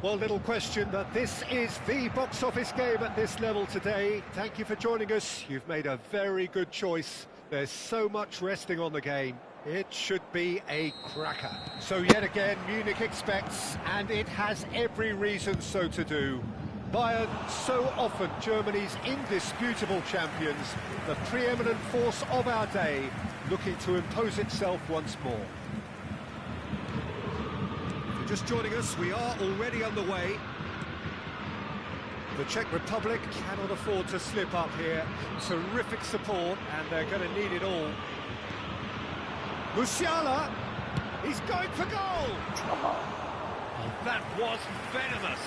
Well, little question that this is the box office game at this level today. Thank you for joining us. You've made a very good choice. There's so much resting on the game. It should be a cracker. So yet again, Munich expects, and it has every reason so to do. Bayern, so often Germany's indisputable champions, the preeminent force of our day, looking to impose itself once more. Just joining us, we are already underway. The Czech Republic cannot afford to slip up here. Terrific support, and they're going to need it all. Musiala, he's going for goal! Oh, that was venomous.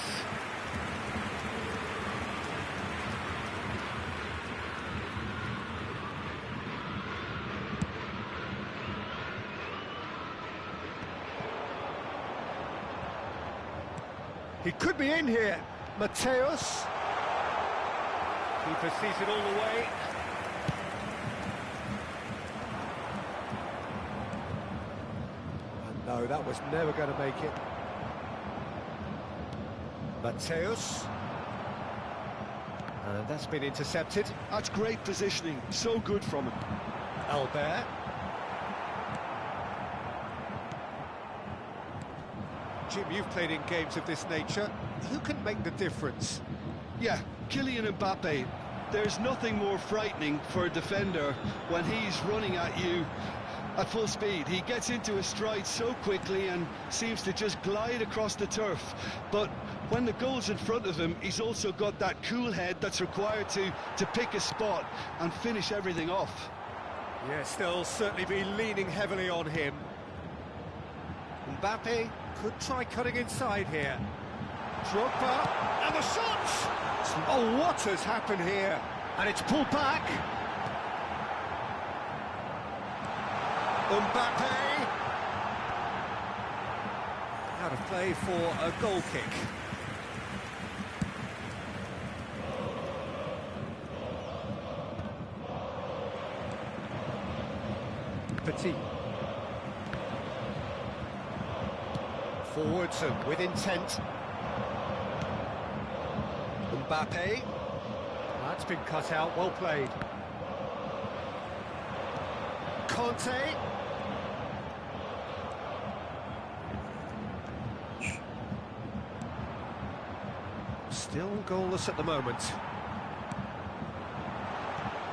He could be in here. Mateus. Keeper sees it all the way. And no, that was never going to make it. Mateus. And that's been intercepted. That's great positioning. So good from him. Albert. Jim, you've played in games of this nature. Who can make the difference? Yeah, Kylian Mbappe. There's nothing more frightening for a defender when he's running at you at full speed. He gets into his stride so quickly and seems to just glide across the turf. But when the goal's in front of him, he's also got that cool head that's required to pick a spot and finish everything off. Yes, they'll certainly be leaning heavily on him. Mbappe could try cutting inside here. Drogba, and the shots! Oh, what has happened here? And it's pulled back. Mbappe. Out of play for a goal kick. Petit. Forwards and with intent. Mbappe. That's been cut out, well played. Conte. Still goalless at the moment.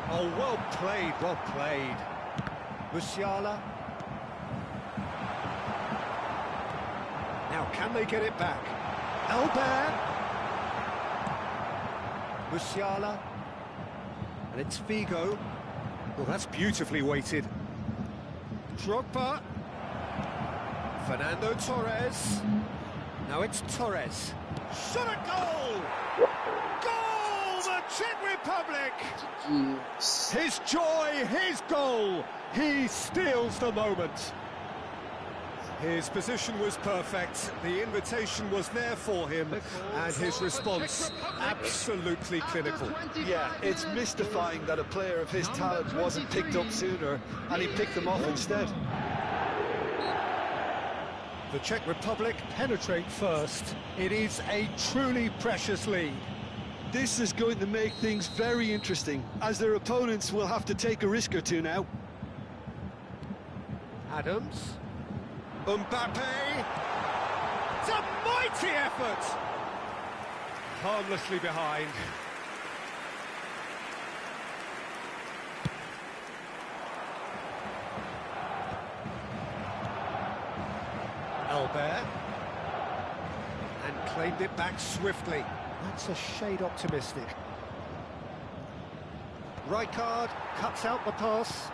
Oh, well played, well played. Musiala. Now, can they get it back? Albert. Musiala. And it's Figo. Well, that's beautifully weighted. Drogba. Fernando Torres. Now it's Torres. Shot at goal! Goal! The Czech Republic! His joy, his goal! He steals the moment. His position was perfect, the invitation was there for him, and his response absolutely clinical. Yeah, it's mystifying that a player of his talent wasn't picked up sooner, and he picked them off instead. The Czech Republic penetrate first. It is a truly precious lead. This is going to make things very interesting, as their opponents will have to take a risk or two now. Adams. Mbappe! It's a mighty effort! Harmlessly behind. Albert. And claimed it back swiftly. That's a shade optimistic. Rijkaard cuts out the pass.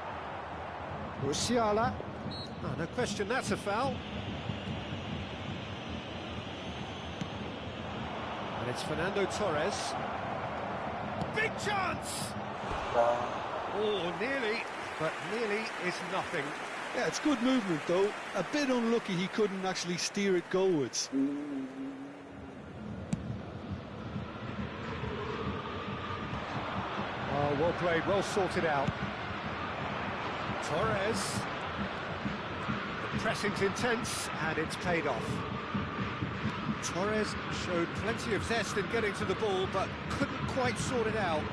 Musiala. Oh, no question, that's a foul. And it's Fernando Torres. Big chance! Oh, nearly, but nearly is nothing. Yeah, it's good movement, though. A bit unlucky he couldn't actually steer it goalwards. Oh, well played, well sorted out. Torres. The pressing's intense, and it's paid off. Torres showed plenty of zest in getting to the ball, but couldn't quite sort it out.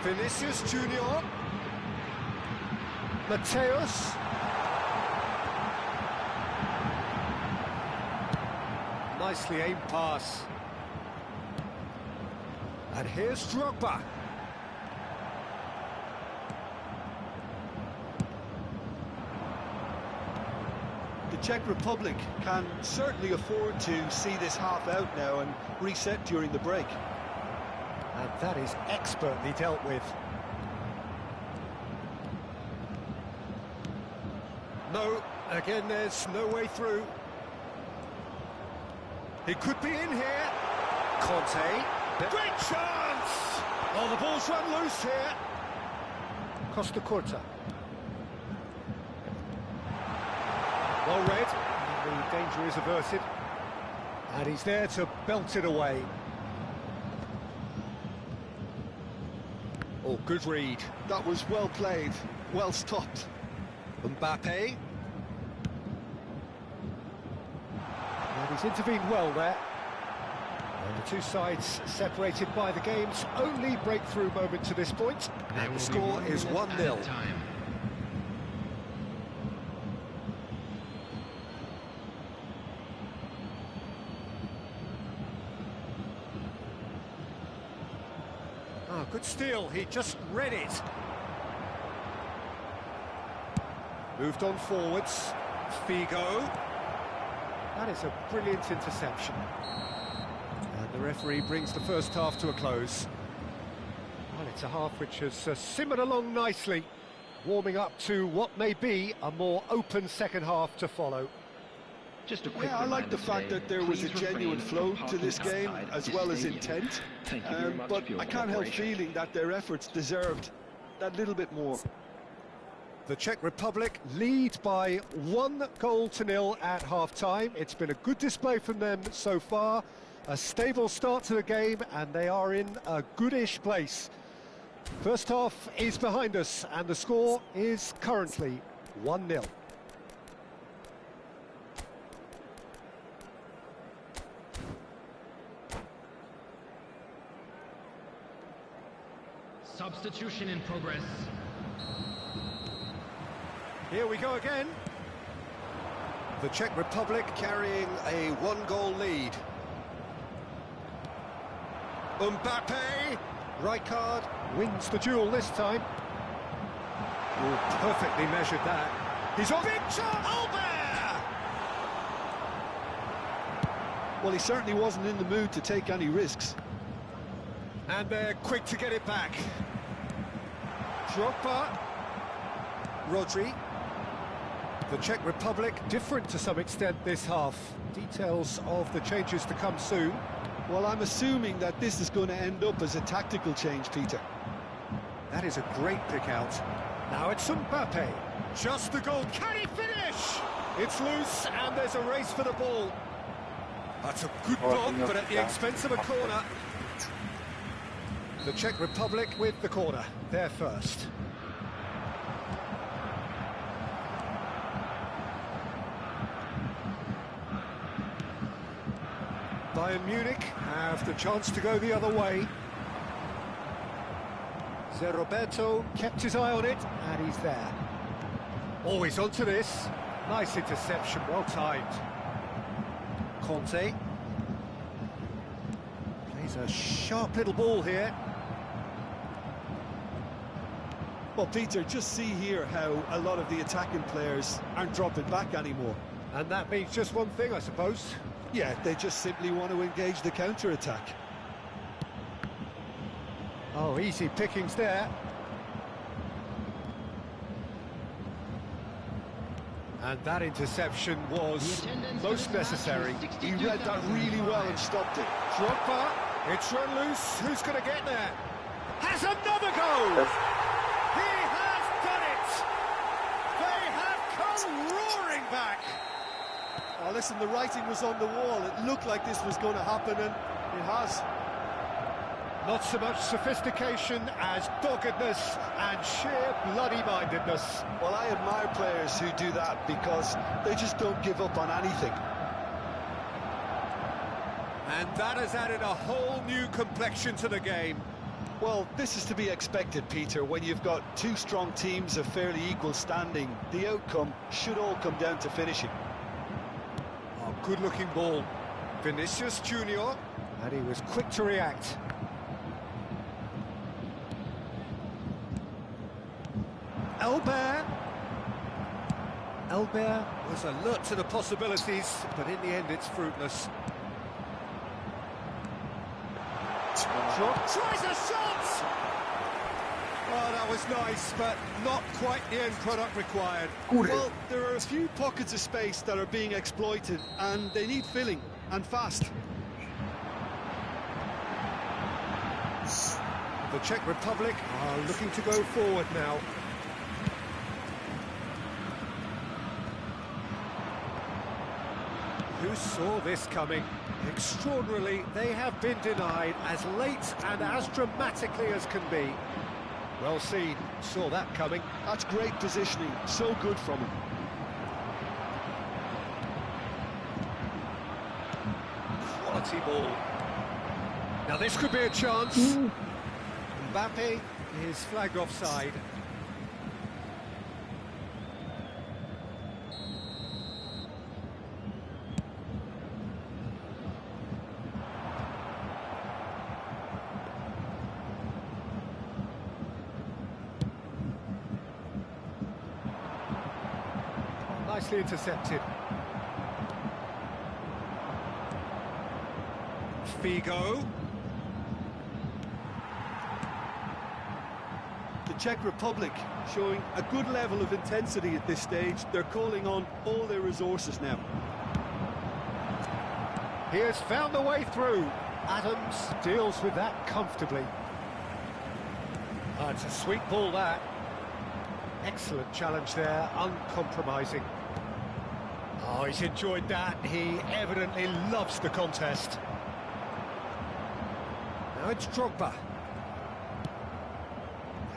Vinicius Junior. Mateus. Nicely aimed pass. And here's Drogba. The Czech Republic can certainly afford to see this half out now and reset during the break. And that is expertly dealt with. No, again there's no way through. He could be in here. Conte. Great chance! Oh, the ball's run loose here. Costa Curta. Well read. The danger is averted. And he's there to belt it away. Oh, good read. That was well played, well stopped. Mbappe. And he's intervened well there. And the two sides separated by the game's only breakthrough moment to this point. And the score is 1-0. Oh, good steal, he just read it. Moved on forwards. Figo. That is a brilliant interception. And the referee brings the first half to a close. Well, it's a half which has simmered along nicely, warming up to what may be a more open second half to follow. Just a quick I like the fact that there was a genuine flow to this game as well as intent, but I can't help feeling that their efforts deserved that little bit more. The Czech Republic lead by 1-0 at half-time. It's been a good display from them so far, a stable start to the game, and they are in a goodish place. First half is behind us, and the score is currently 1-0. Substitution in progress. Here we go again. The Czech Republic carrying a 1-goal lead. Mbappe, Rijkaard wins the duel this time. Oh, perfectly measured that. He's on Victor Albert! Well, he certainly wasn't in the mood to take any risks. And they're quick to get it back. Drogba. Rodri. The Czech Republic different to some extent this half. Details of the changes to come soon. Well, I'm assuming that this is going to end up as a tactical change, Peter. That is a great pick out. Now it's Mbappe. Just the goal. Can he finish? It's loose and there's a race for the ball. That's a good block, but at the expense of a corner. The Czech Republic with the corner. They're first. Bayern Munich have the chance to go the other way. Roberto kept his eye on it, and he's there. Oh, he's onto this. Nice interception, well timed. Conte. Plays a sharp little ball here. Well, Peter, just see here how a lot of the attacking players aren't dropping back anymore. And that means just one thing, I suppose. Yeah, they just simply want to engage the counter-attack. Oh, easy pickings there. And that interception was most necessary. He read that really well and stopped it. Drogba, it's run loose. Who's going to get there? Has another goal! He has done it! They have come roaring back! Oh, listen, the writing was on the wall. It looked like this was going to happen, and it has. Not so much sophistication as doggedness and sheer bloody-mindedness. Well, I admire players who do that because they just don't give up on anything. And that has added a whole new complexion to the game. Well, this is to be expected, Peter. When you've got two strong teams of fairly equal standing, the outcome should all come down to finishing. Oh, good-looking ball. Vinicius Junior, and he was quick to react. Albert was alert to the possibilities, but in the end it's fruitless. Tries a shot! Oh, that was nice, but not quite the end product required. Well, there are a few pockets of space that are being exploited, and they need filling, and fast. The Czech Republic are looking to go forward now. Who saw this coming? Extraordinarily, they have been denied as late and as dramatically as can be. Well seen, saw that coming. That's great positioning, so good from him. Quality ball. Now this could be a chance. Mbappe is flagged offside. Nicely intercepted. Figo. The Czech Republic showing a good level of intensity at this stage. They're calling on all their resources now. He has found the way through. Adams deals with that comfortably. Oh, it's a sweet ball, that. Excellent challenge there, uncompromising. Oh, he's enjoyed that. He evidently loves the contest. Now it's Drogba.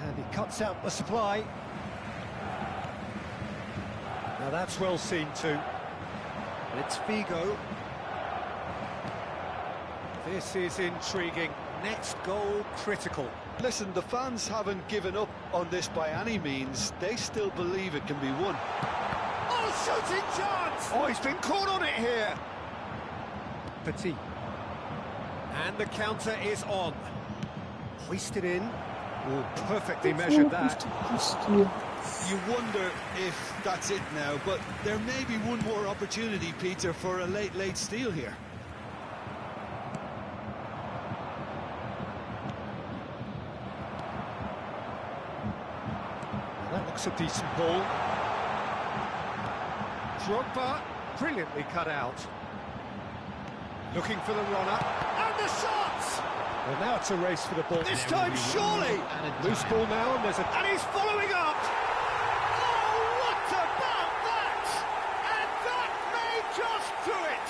And he cuts out the supply. Now that's well seen too. It's Figo. This is intriguing. Next goal critical. Listen, the fans haven't given up on this by any means. They still believe it can be won. Oh, shooting chance! Oh, he's been caught on it here. Petit. And the counter is on. Hoisted in. Oh, perfectly measured that. You wonder if that's it now, but there may be one more opportunity, Peter, for a late steal here. That looks a decent ball. Drogba, brilliantly cut out. Looking for the runner. And the shot! Well, now it's a race for the ball. This time, surely! Loose ball now, and and he's following up! Oh, what about that? And that may just do it!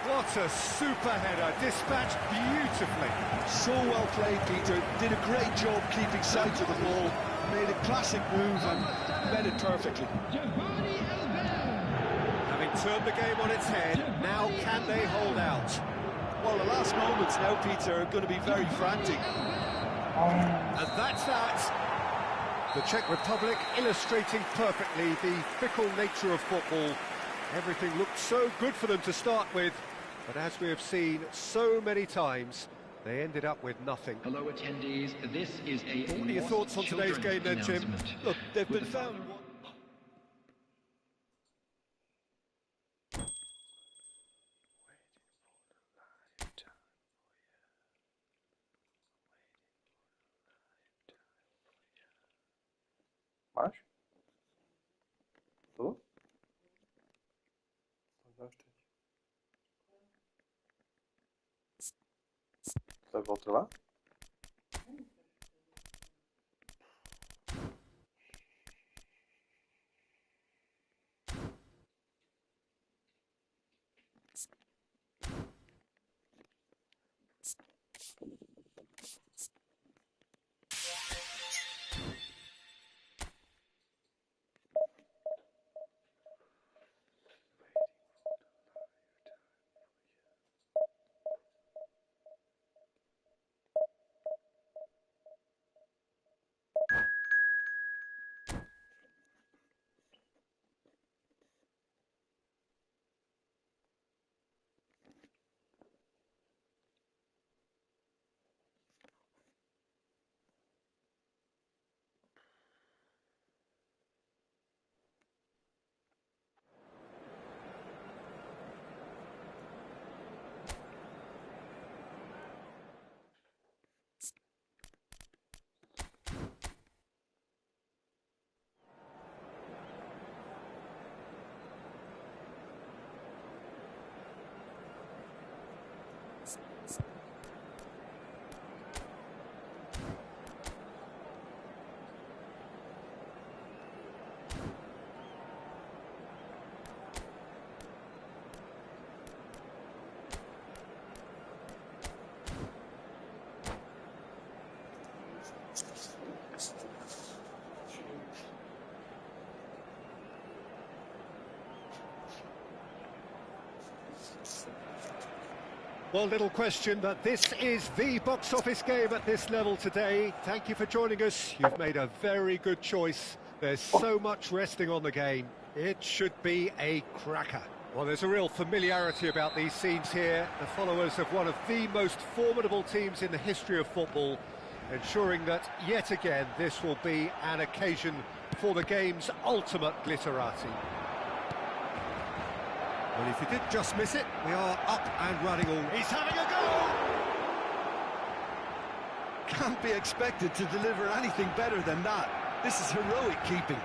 What a super header, dispatched beautifully. So well played, Peter. Did a great job keeping sight of the ball. Made a classic move and met it perfectly. Having turned the game on its head, now can they hold out? Well, the last moments now, Peter, are going to be very frantic. And that's that. The Czech Republic illustrating perfectly the fickle nature of football. Everything looked so good for them to start with, but as we have seen so many times, they ended up with nothing. Hello, attendees. This is a. What are your thoughts on today's game then, Jim? Look, they've been found. Máš? Co? Dáš teď. To bylo trvá? Well, little question that this is the box office game at this level today. Thank you for joining us. You've made a very good choice. There's so much resting on the game. It should be a cracker. Well, there's a real familiarity about these scenes here. The followers of one of the most formidable teams in the history of football, ensuring that, yet again, this will be an occasion for the game's ultimate glitterati. Well, if you did just miss it, we are up and running all. He's having a go! Can't be expected to deliver anything better than that. This is heroic keeping.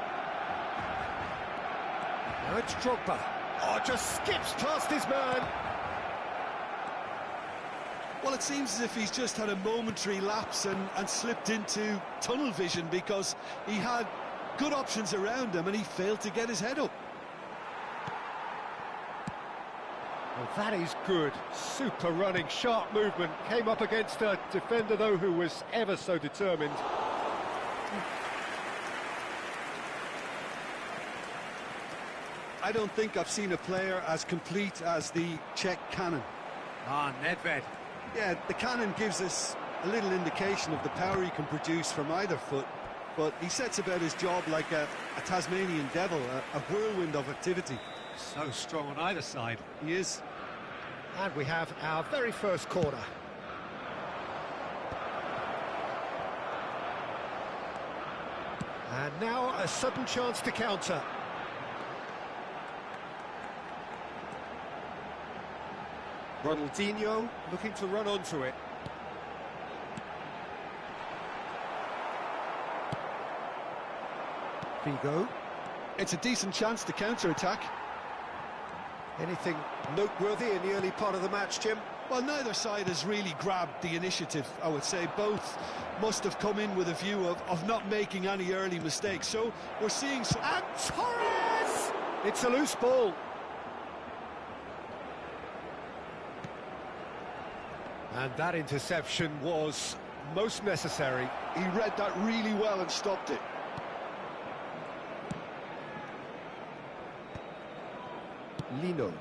Now it's Drogba. Oh, just skips past his man. Well, it seems as if he's just had a momentary lapse and slipped into tunnel vision, because he had good options around him and he failed to get his head up. Well, that is good. Super running, sharp movement. Came up against a defender, though, who was ever so determined. I don't think I've seen a player as complete as the Czech cannon. Ah, Nedved. Yeah, the cannon gives us a little indication of the power he can produce from either foot, but he sets about his job like a Tasmanian devil, a whirlwind of activity. So strong on either side. He is. And we have our very first corner. And now a sudden chance to counter. Ronaldinho looking to run onto it. Figo. It's a decent chance to counter-attack. Anything noteworthy in the early part of the match, Jim? Well, neither side has really grabbed the initiative, I would say. Both must have come in with a view of not making any early mistakes. So we're seeing some... And Torres! It's a loose ball. And that interception was most necessary. He read that really well and stopped it. Lino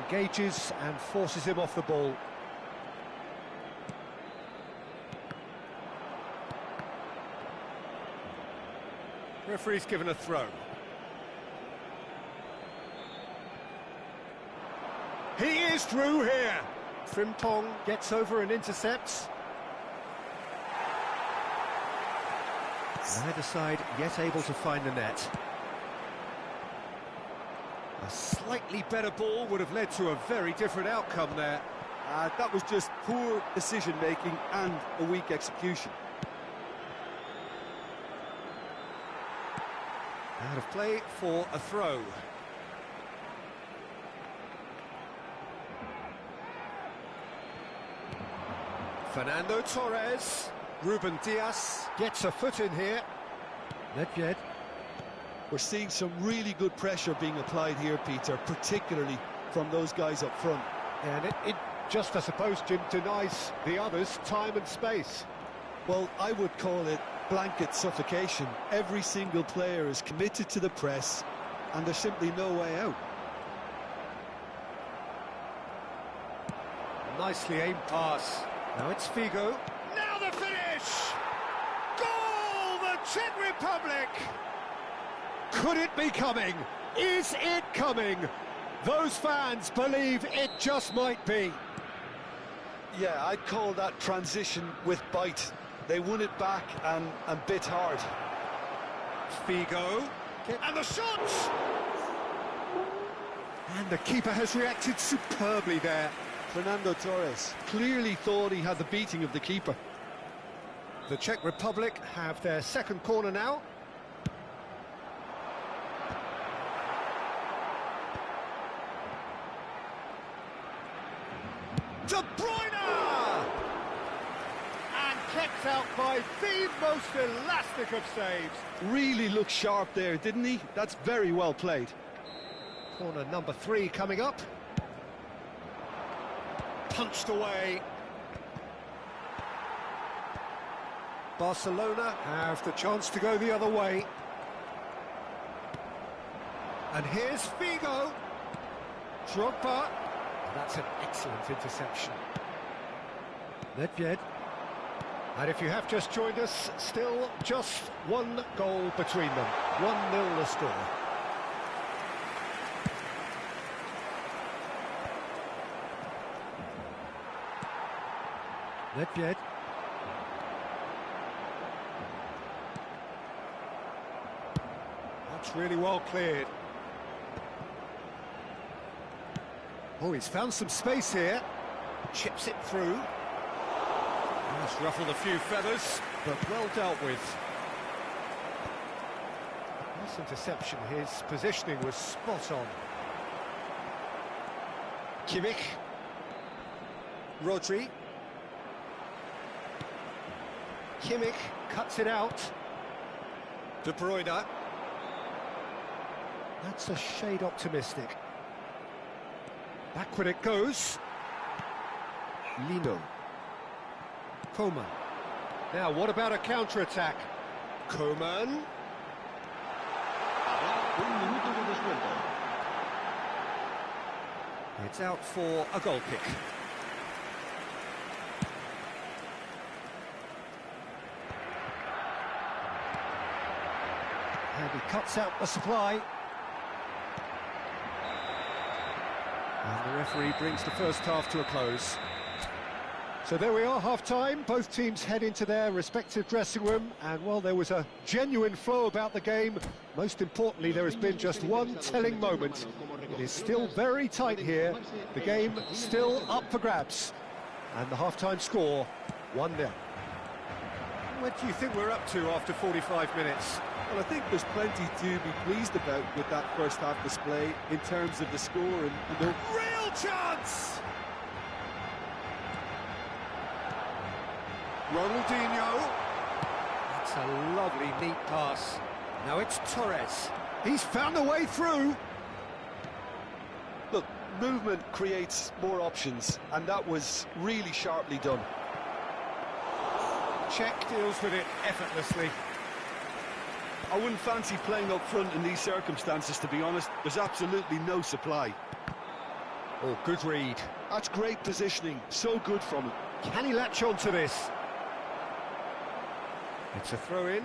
engages and forces him off the ball. Referee's given a throw. He is through here. Frimpong gets over and intercepts. Neither side yet able to find the net. A slightly better ball would have led to a very different outcome there. That was just poor decision-making and a weak execution. Out of play for a throw. Fernando Torres. Ruben Dias gets a foot in here. Nedved. We're seeing some really good pressure being applied here, Peter, particularly from those guys up front. And it just, I suppose, Jim, denies the others time and space. Well, I would call it blanket suffocation. Every single player is committed to the press, and there's simply no way out. Nicely aimed pass. Now it's Figo. Now the finish! Goal! The Czech Republic! Could it be coming? Is it coming? Those fans believe it just might be. Yeah, I'd call that transition with bite. They won it back and bit hard. Figo. And the shot! And the keeper has reacted superbly there. Fernando Torres clearly thought he had the beating of the keeper. The Czech Republic have their second corner now. De Bruyne! And kept out by the most elastic of saves. Really looked sharp there, didn't he? That's very well played. Corner number 3 coming up. Punched away. Barcelona have the chance to go the other way. And here's Figo. Drogba. That's an excellent interception. Nedved. And if you have just joined us, still just one goal between them. 1-0 the score. Nedved. That's really well cleared. Oh, he's found some space here. Chips it through. That's ruffled a few feathers, but well dealt with. This interception, his positioning was spot on. Kimmich. Rodri. Kimmich cuts it out. De Bruyne. That's a shade optimistic. Backward it goes. Lino. Coman. Now, what about a counter-attack? Coman. It's out for a goal kick. And he cuts out the supply. And the referee brings the first half to a close. So there we are, half-time. Both teams head into their respective dressing room, and well, there was a genuine flow about the game. Most importantly, there has been just one telling moment. It is still very tight here. The game still up for grabs. And the half-time score, 1-0. What do you think we're up to after 45 minutes? Well, I think there's plenty to be pleased about with that first half display in terms of the score and the real chance! Ronaldinho. That's a lovely, neat pass. Now it's Torres. He's found a way through. Look, movement creates more options, and that was really sharply done. Czech deals with it effortlessly. I wouldn't fancy playing up front in these circumstances, to be honest. There's absolutely no supply. Oh, good read. That's great positioning. So good from him. Can he latch on to this? It's a throw-in.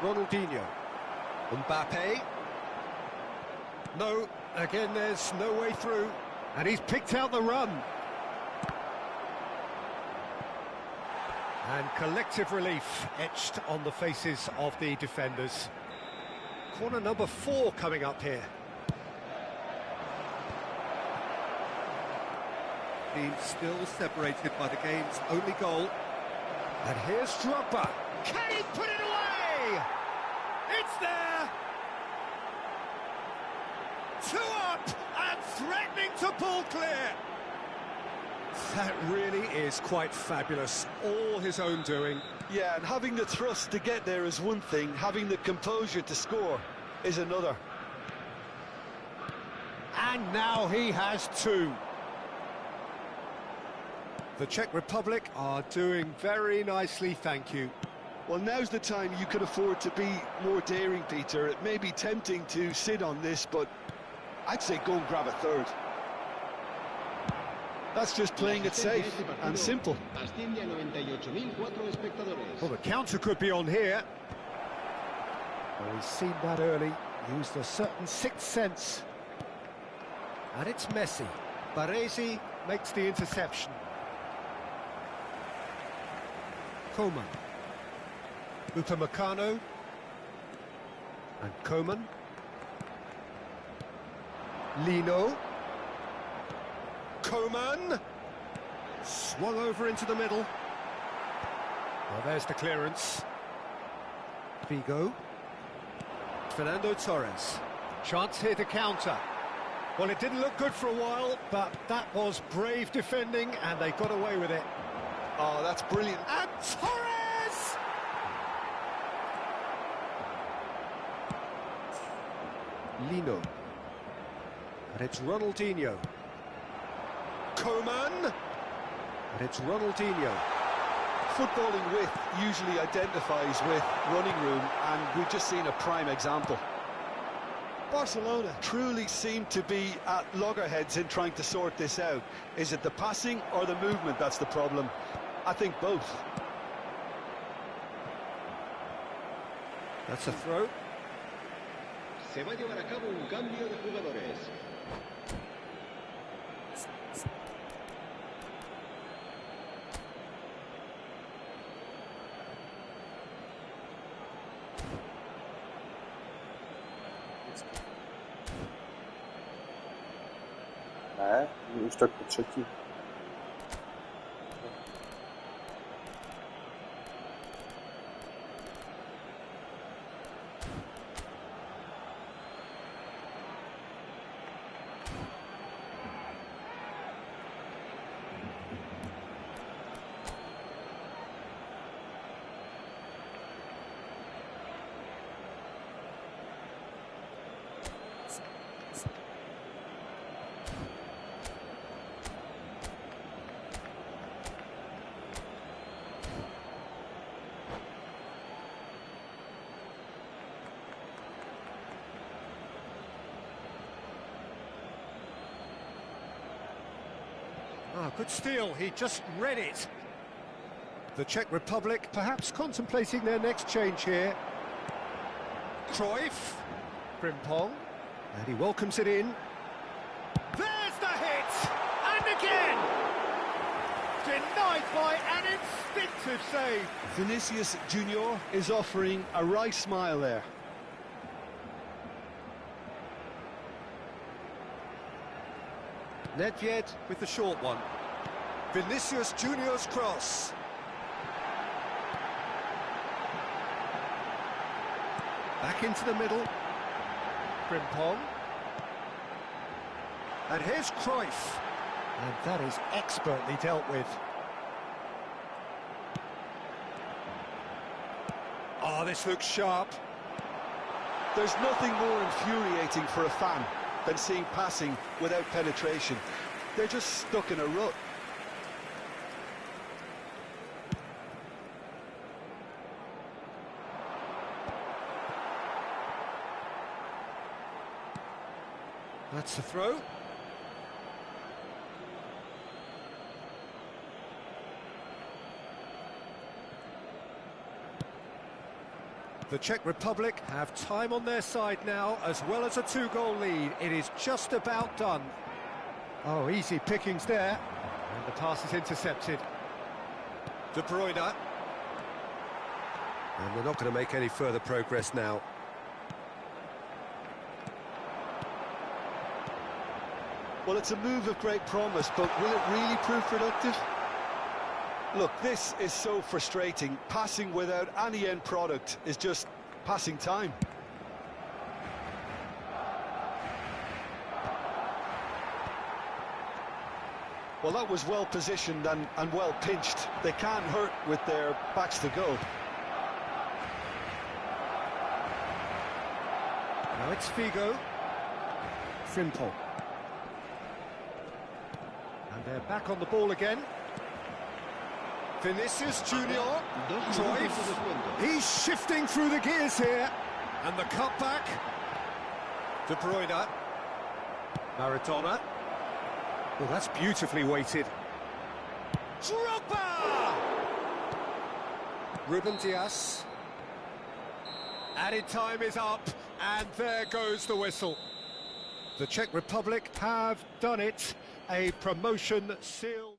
Ronaldinho. Mbappe. No, again there's no way through. And he's picked out the run. And collective relief etched on the faces of the defenders. Corner number 4 coming up here. Team still separated by the game's only goal. And here's Drogba. Can he put it away? It's there! 2 up and threatening to pull clear. That really is quite fabulous. All his own doing. Yeah, and having the thrust to get there is one thing. Having the composure to score is another. And now he has 2. The Czech Republic are doing very nicely, thank you. Well, now's the time you can afford to be more daring, Peter. It may be tempting to sit on this, but I'd say go and grab a third. That's just playing it safe and simple. Well, the counter could be on here. Well, he's seen that early, used a certain sixth sense. And it's Messi. Baresi makes the interception. Coman. Upamecano. And Coman. Lino. Coman. Swung over into the middle. Well, there's the clearance. Figo. Fernando Torres. Chance here to counter. Well, it didn't look good for a while, but that was brave defending, and they got away with it. Oh, that's brilliant. And Torres! Lino. And it's footballing width usually identifies with running room, and we've just seen a prime example. Barcelona truly seem to be at loggerheads in trying to sort this out. Is it the passing or the movement that's the problem? I think both. That's a throw. Se va a llevar a cabo un cambio de jugadores. Ne, už tak po třetí. Ah, good steal, he just read it. The Czech Republic perhaps contemplating their next change here. Cruyff, Frimpong, and he welcomes it in. There's the hit! And again! Denied by an instinctive save. Vinicius Junior is offering a wry smile there. Nedved with the short one. Vinicius Junior's cross. Back into the middle. Frimpong. And here's Cruyff. And that is expertly dealt with. Oh, this looks sharp. There's nothing more infuriating for a fan than seeing passing without penetration. They're just stuck in a rut. That's the throw. The Czech Republic have time on their side now, as well as a two-goal lead. It is just about done. Oh, easy pickings there. And the pass is intercepted. De Bruyne. And they're not going to make any further progress now. Well, it's a move of great promise, but will it really prove productive? Look, this is so frustrating. Passing without any end product is just passing time. Well, that was well positioned and well pinched. They can't hurt with their backs to goal. Now it's Figo. Frimpong. And they're back on the ball again. Vinicius Junior, Cruyff, he's shifting through the gears here, and the cutback. De Bruyne, Maradona. Well, that's beautifully weighted. Drogba! Ruben Dias. Added time is up, and there goes the whistle. The Czech Republic have done it. A promotion sealed.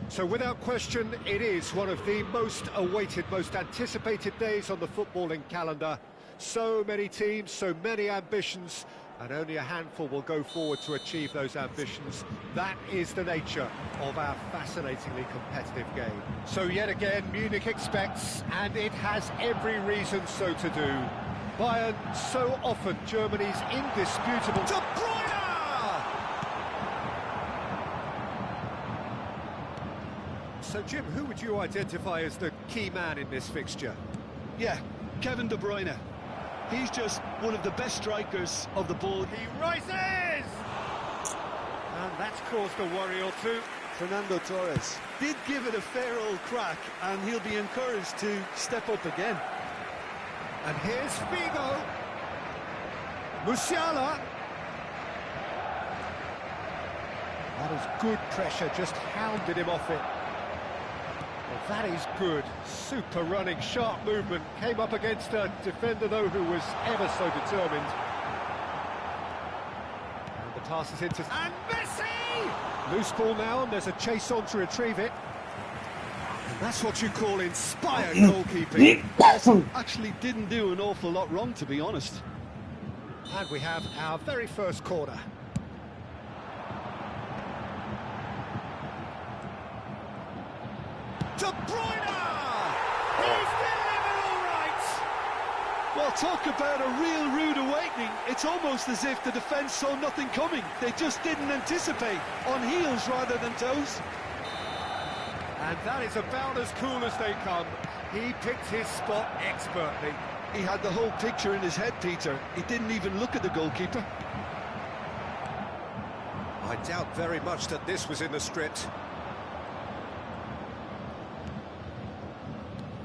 So without question, it is one of the most awaited, most anticipated days on the footballing calendar. So many teams, so many ambitions, and only a handful will go forward to achieve those ambitions. That is the nature of our fascinatingly competitive game. So yet again, Munich expects, and it has every reason so to do. Bayern, so often Germany's indisputable... De Bruyne! So, Jim, who would you identify as the key man in this fixture? Yeah, Kevin De Bruyne. He's just one of the best strikers of the ball. He rises! And that's caused a worry or two. Fernando Torres Did give it a fair old crack, and he'll be encouraged to step up again. And here's Figo. Musiala. That is good pressure, just hounded him off it. Well, that is good. Super running, sharp movement. Came up against a defender, though, who was ever so determined. And the pass is into... And Messi! Loose ball now, and there's a chase on to retrieve it. And that's what you call inspired goalkeeping. Actually didn't do an awful lot wrong, to be honest. And we have our very first corner. De Bruyne! He's delivered all right! Well, talk about a real rude awakening. It's almost as if the defence saw nothing coming. They just didn't anticipate, on heels rather than toes. And that is about as cool as they come. He picked his spot expertly. He had the whole picture in his head, Peter. He didn't even look at the goalkeeper. I doubt very much that this was in the script.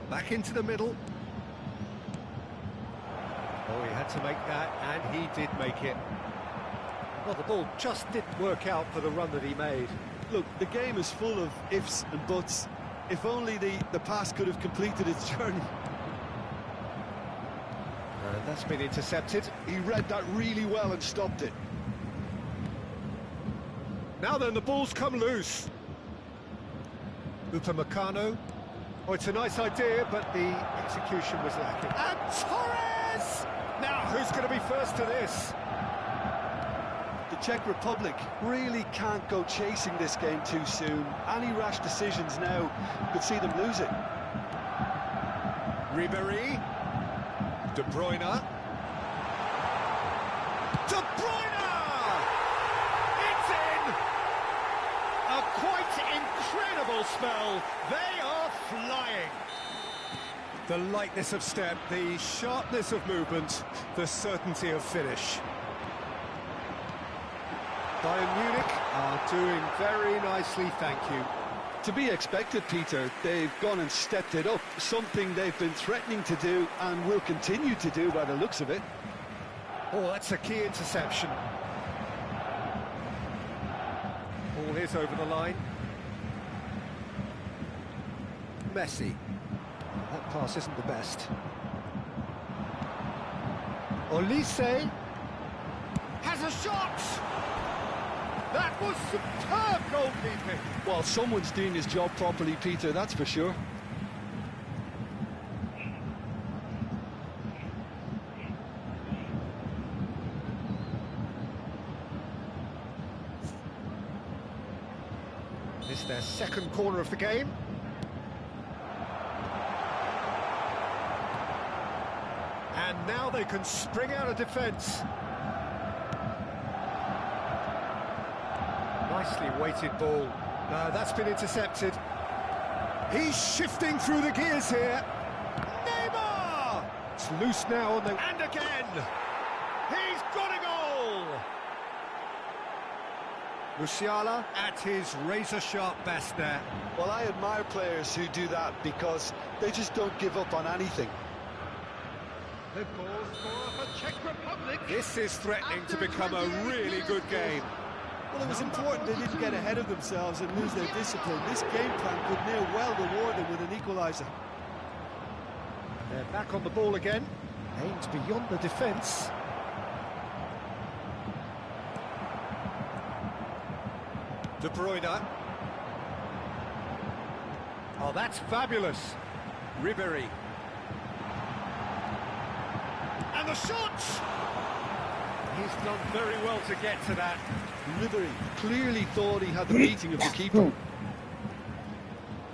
Back into the middle. Oh, he had to make that, and he did make it. Well, the ball just didn't work out for the run that he made. Look, the game is full of ifs and buts. If only the pass could have completed its journey. That's been intercepted. He read that really well and stopped it. Now then, the ball's come loose. Upamecano. Oh, it's a nice idea, but the execution was lacking. And Torres! Now, who's going to be first to this? The Czech Republic really can't go chasing this game too soon. Any rash decisions now could see them lose it. Ribéry. De Bruyne. De Bruyne! It's in! A quite incredible spell. They are flying. The lightness of step, the sharpness of movement, the certainty of finish. Bayern Munich are doing very nicely, thank you. To be expected, Peter. They've gone and stepped it up, something they've been threatening to do and will continue to do by the looks of it. Oh, that's a key interception. Ball is over the line. Messi. That pass isn't the best. Olise has a shot! That was superb goalkeeping! Well, someone's doing his job properly, Peter, that's for sure. This is their second corner of the game. And now they can spring out of defence. Nicely weighted ball. No, that's been intercepted. He's shifting through the gears here. Neymar! It's loose now on the... And again! He's got a goal! Musiala at his razor-sharp best there. Well, I admire players who do that because they just don't give up on anything. The ball score for Czech Republic. This is threatening to become a really good game. Well, it was important they didn't get ahead of themselves and lose their discipline. This game plan could near well reward them with an equaliser. They're back on the ball again. Aimed beyond the defence. De Bruyne. Oh, that's fabulous. Ribery. And the shot! He's done very well to get to that. Ribery clearly thought he had the beating of the keeper.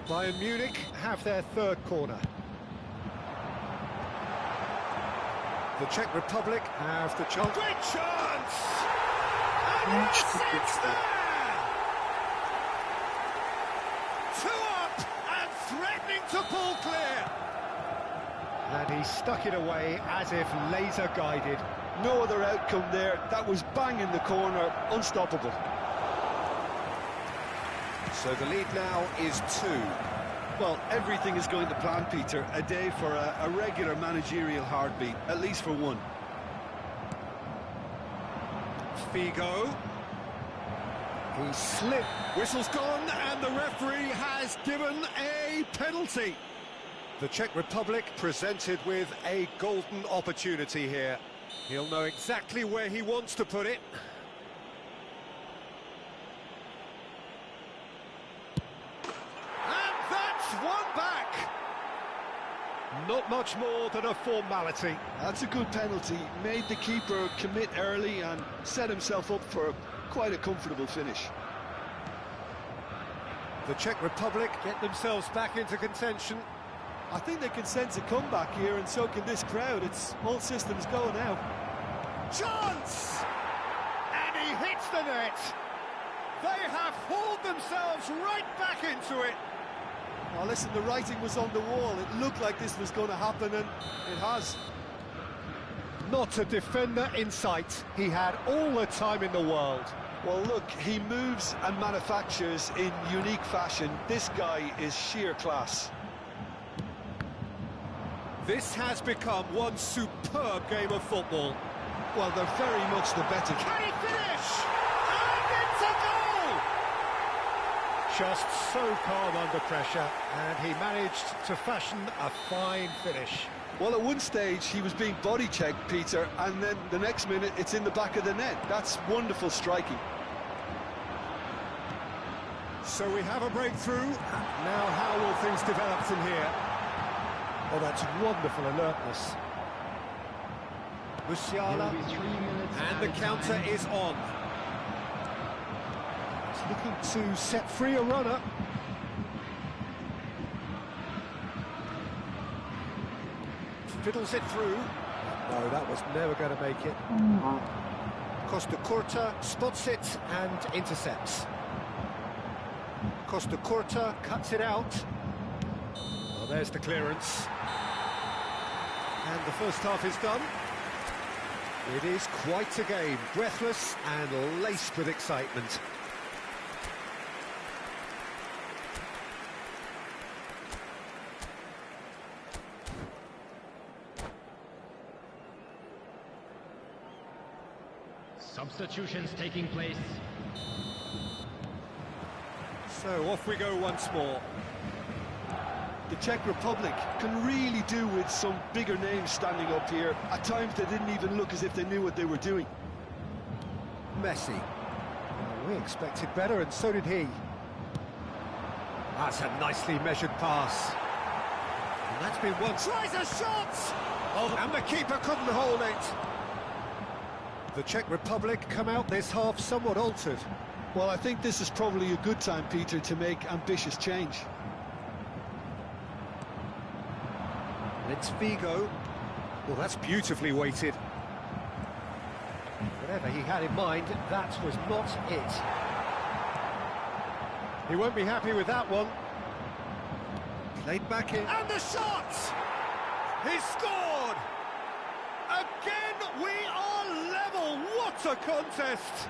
Bayern Munich have their third corner. The Czech Republic have the chance. Great chance! And it's there! 2 up and threatening to pull clear. And he stuck it away as if laser guided. No other outcome there. That was bang in the corner, unstoppable. So the lead now is 2. Well, everything is going to plan, Peter. A day for a regular managerial heartbeat, at least for one. Figo. He slipped. Whistle's gone and the referee has given a penalty. The Czech Republic presented with a golden opportunity here. He'll know exactly where he wants to put it. And that's one back. Not much more than a formality. That's a good penalty. Made the keeper commit early and set himself up for quite a comfortable finish. The Czech Republic get themselves back into contention. I think they can sense a comeback here, and so can this crowd. It's all systems go now. Chance! And he hits the net. They have hauled themselves right back into it. Well, listen, the writing was on the wall. It looked like this was going to happen, and it has. Not a defender in sight. He had all the time in the world. Well, look, he moves and manufactures in unique fashion. This guy is sheer class. This has become one superb game of football. Well, they're very much the better. Can he finish? And it's a goal! Just so calm under pressure, and he managed to fashion a fine finish. Well, at one stage, he was being body-checked, Peter, and then the next minute, it's in the back of the net. That's wonderful striking. So we have a breakthrough. Now how will things develop from here? Oh, that's wonderful alertness. Musiala, and the counter is on. He's looking to set free a runner. Fiddles it through. No, that was never going to make it. Costa Curta spots it and intercepts. Costa Curta cuts it out. Well, there's the clearance. And the first half is done. It is quite a game, breathless and laced with excitement. Substitutions taking place. So off we go once more. The Czech Republic can really do with some bigger names standing up here. At times they didn't even look as if they knew what they were doing. Messi. Well, we expected better, and so did he. That's a nicely measured pass. And that's been one. Tries a shot! Oh, and the keeper couldn't hold it. The Czech Republic come out this half somewhat altered. Well, I think this is probably a good time, Peter, to make ambitious change. It's Figo. Well, that's beautifully weighted. Whatever he had in mind, that was not it. He won't be happy with that one. Played back in. And the shot! He scored! Again, we are level. What a contest!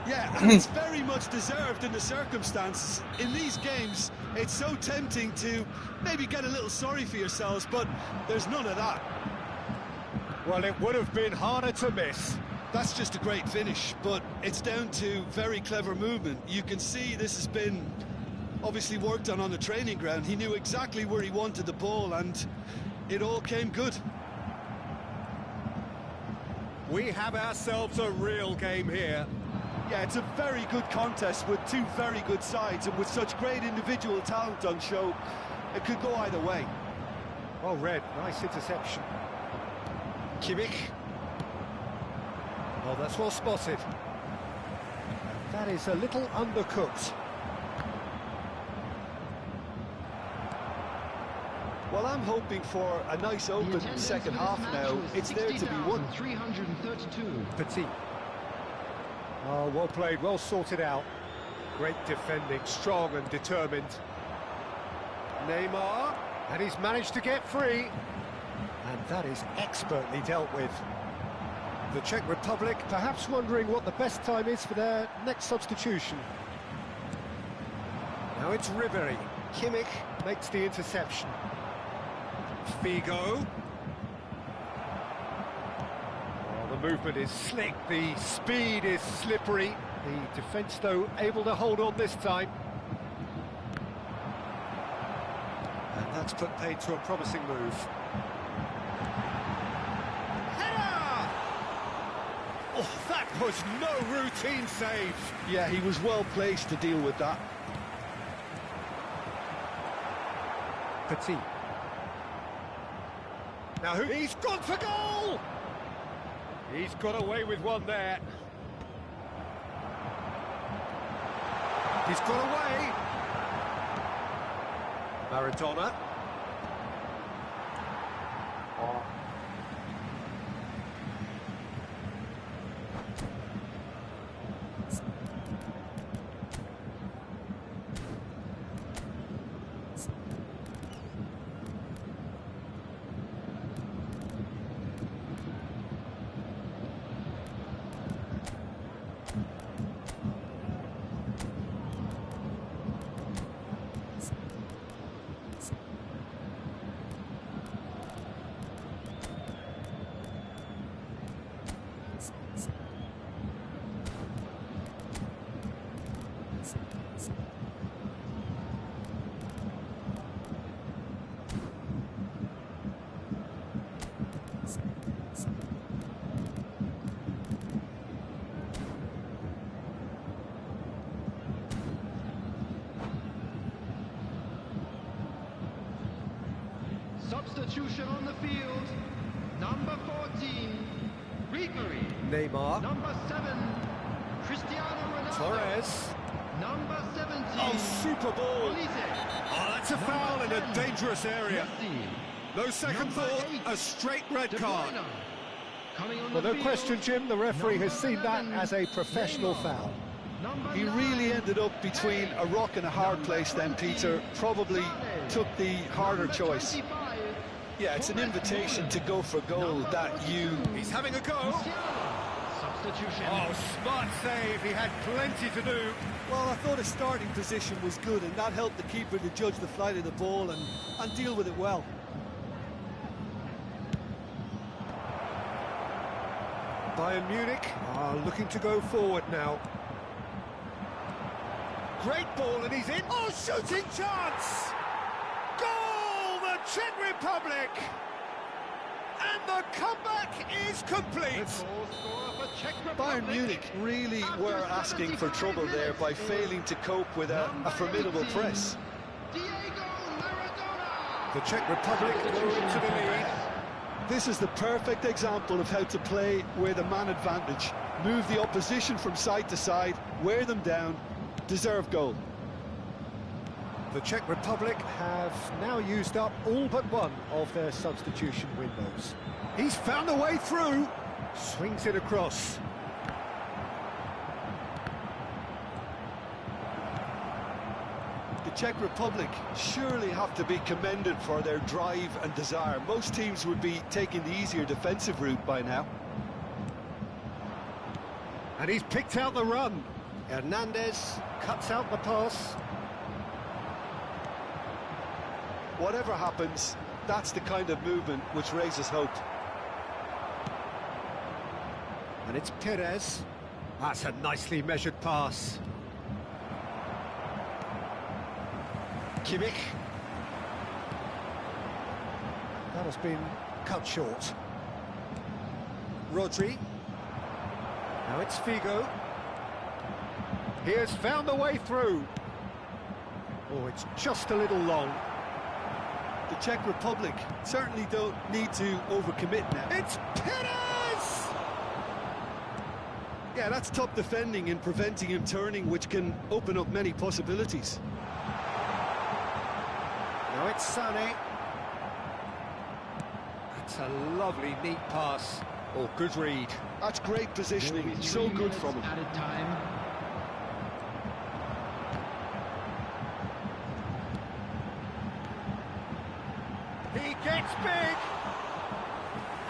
Yeah, and it's very much deserved in the circumstances. In these games, it's so tempting to maybe get a little sorry for yourselves, but there's none of that. Well, it would have been harder to miss. That's just a great finish, but it's down to very clever movement. You can see this has been obviously worked on the training ground. He knew exactly where he wanted the ball, and it all came good. We have ourselves a real game here. Yeah, it's a very good contest with two very good sides, and with such great individual talent on show, It could go either way. Well read, nice interception. Kimmich. Oh, that's well spotted. That is a little undercooked. Well, I'm hoping for a nice open second half now. It's there to be won. 332. Petit. Oh, well played, well sorted out. Great defending, strong and determined. Neymar, and he's managed to get free. And that is expertly dealt with. The Czech Republic perhaps wondering what the best time is for their next substitution. Now it's Ribery. Kimmich makes the interception. Figo. Oh, the movement is slick, the speed is slippery. The defence, though, able to hold on this time. And that's put paid to a promising move. Header! Oh, that was no routine save. Yeah, he was well placed to deal with that. Petit. Now he's gone for goal! He's got away with one there. He's got away. Maradona. Oh. Substitution on the field. Number 14, Ribery. Neymar. Number 7, Cristiano Ronaldo. Torres. Number 17. Oh, super ball. Olise. Oh, that's a foul in a dangerous area. Messi. No second Number thought, 8, a straight red De card. Bruyne. Coming on Well, the no field, question, Jim, the referee has number seen that 11, as a professional Neymar. foul. Number He 9, really ended up between a rock and a hard place then, Peter. Probably took the harder number choice. 25, Yeah, it's an invitation to go for goal that you... He's having a go. Substitution. Oh, smart save. He had plenty to do. Well, I thought his starting position was good, and that helped the keeper to judge the flight of the ball and deal with it well. Bayern Munich are looking to go forward now. Great ball, and he's in. Oh, shooting chance! Goal, the Czech Republic! And the comeback is complete. Bayern Munich really were asking for trouble there by failing to cope with a formidable press. Diego Maradona. The Czech Republic go into the lead. This is the perfect example of how to play with a man advantage. Move the opposition from side to side, wear them down, deserve goal. The Czech Republic have now used up all but one of their substitution windows. He's found a way through. Swings it across. The Czech Republic surely have to be commended for their drive and desire. Most teams would be taking the easier defensive route by now. And he's picked out the run. Hernandez cuts out the pass. Whatever happens, that's the kind of movement which raises hope. And it's Perez. That's a nicely measured pass. Kimmich. That has been cut short. Rodri. Now it's Figo. He has found a way through. Oh, it's just a little long. The Czech Republic certainly don't need to overcommit now. It's Pires! Yeah, that's top defending and preventing him turning, which can open up many possibilities. Now it's Sané. That's a lovely, neat pass. Oh, good read. That's great positioning, so good from him. Added time. He gets big,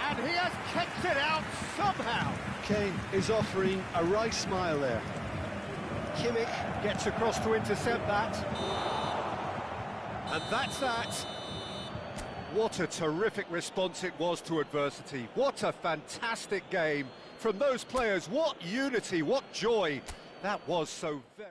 and he has kicked it out somehow. Kane is offering a wry smile there. Kimmich gets across to intercept that. And that's that. What a terrific response it was to adversity. What a fantastic game from those players. What unity, what joy. That was so very...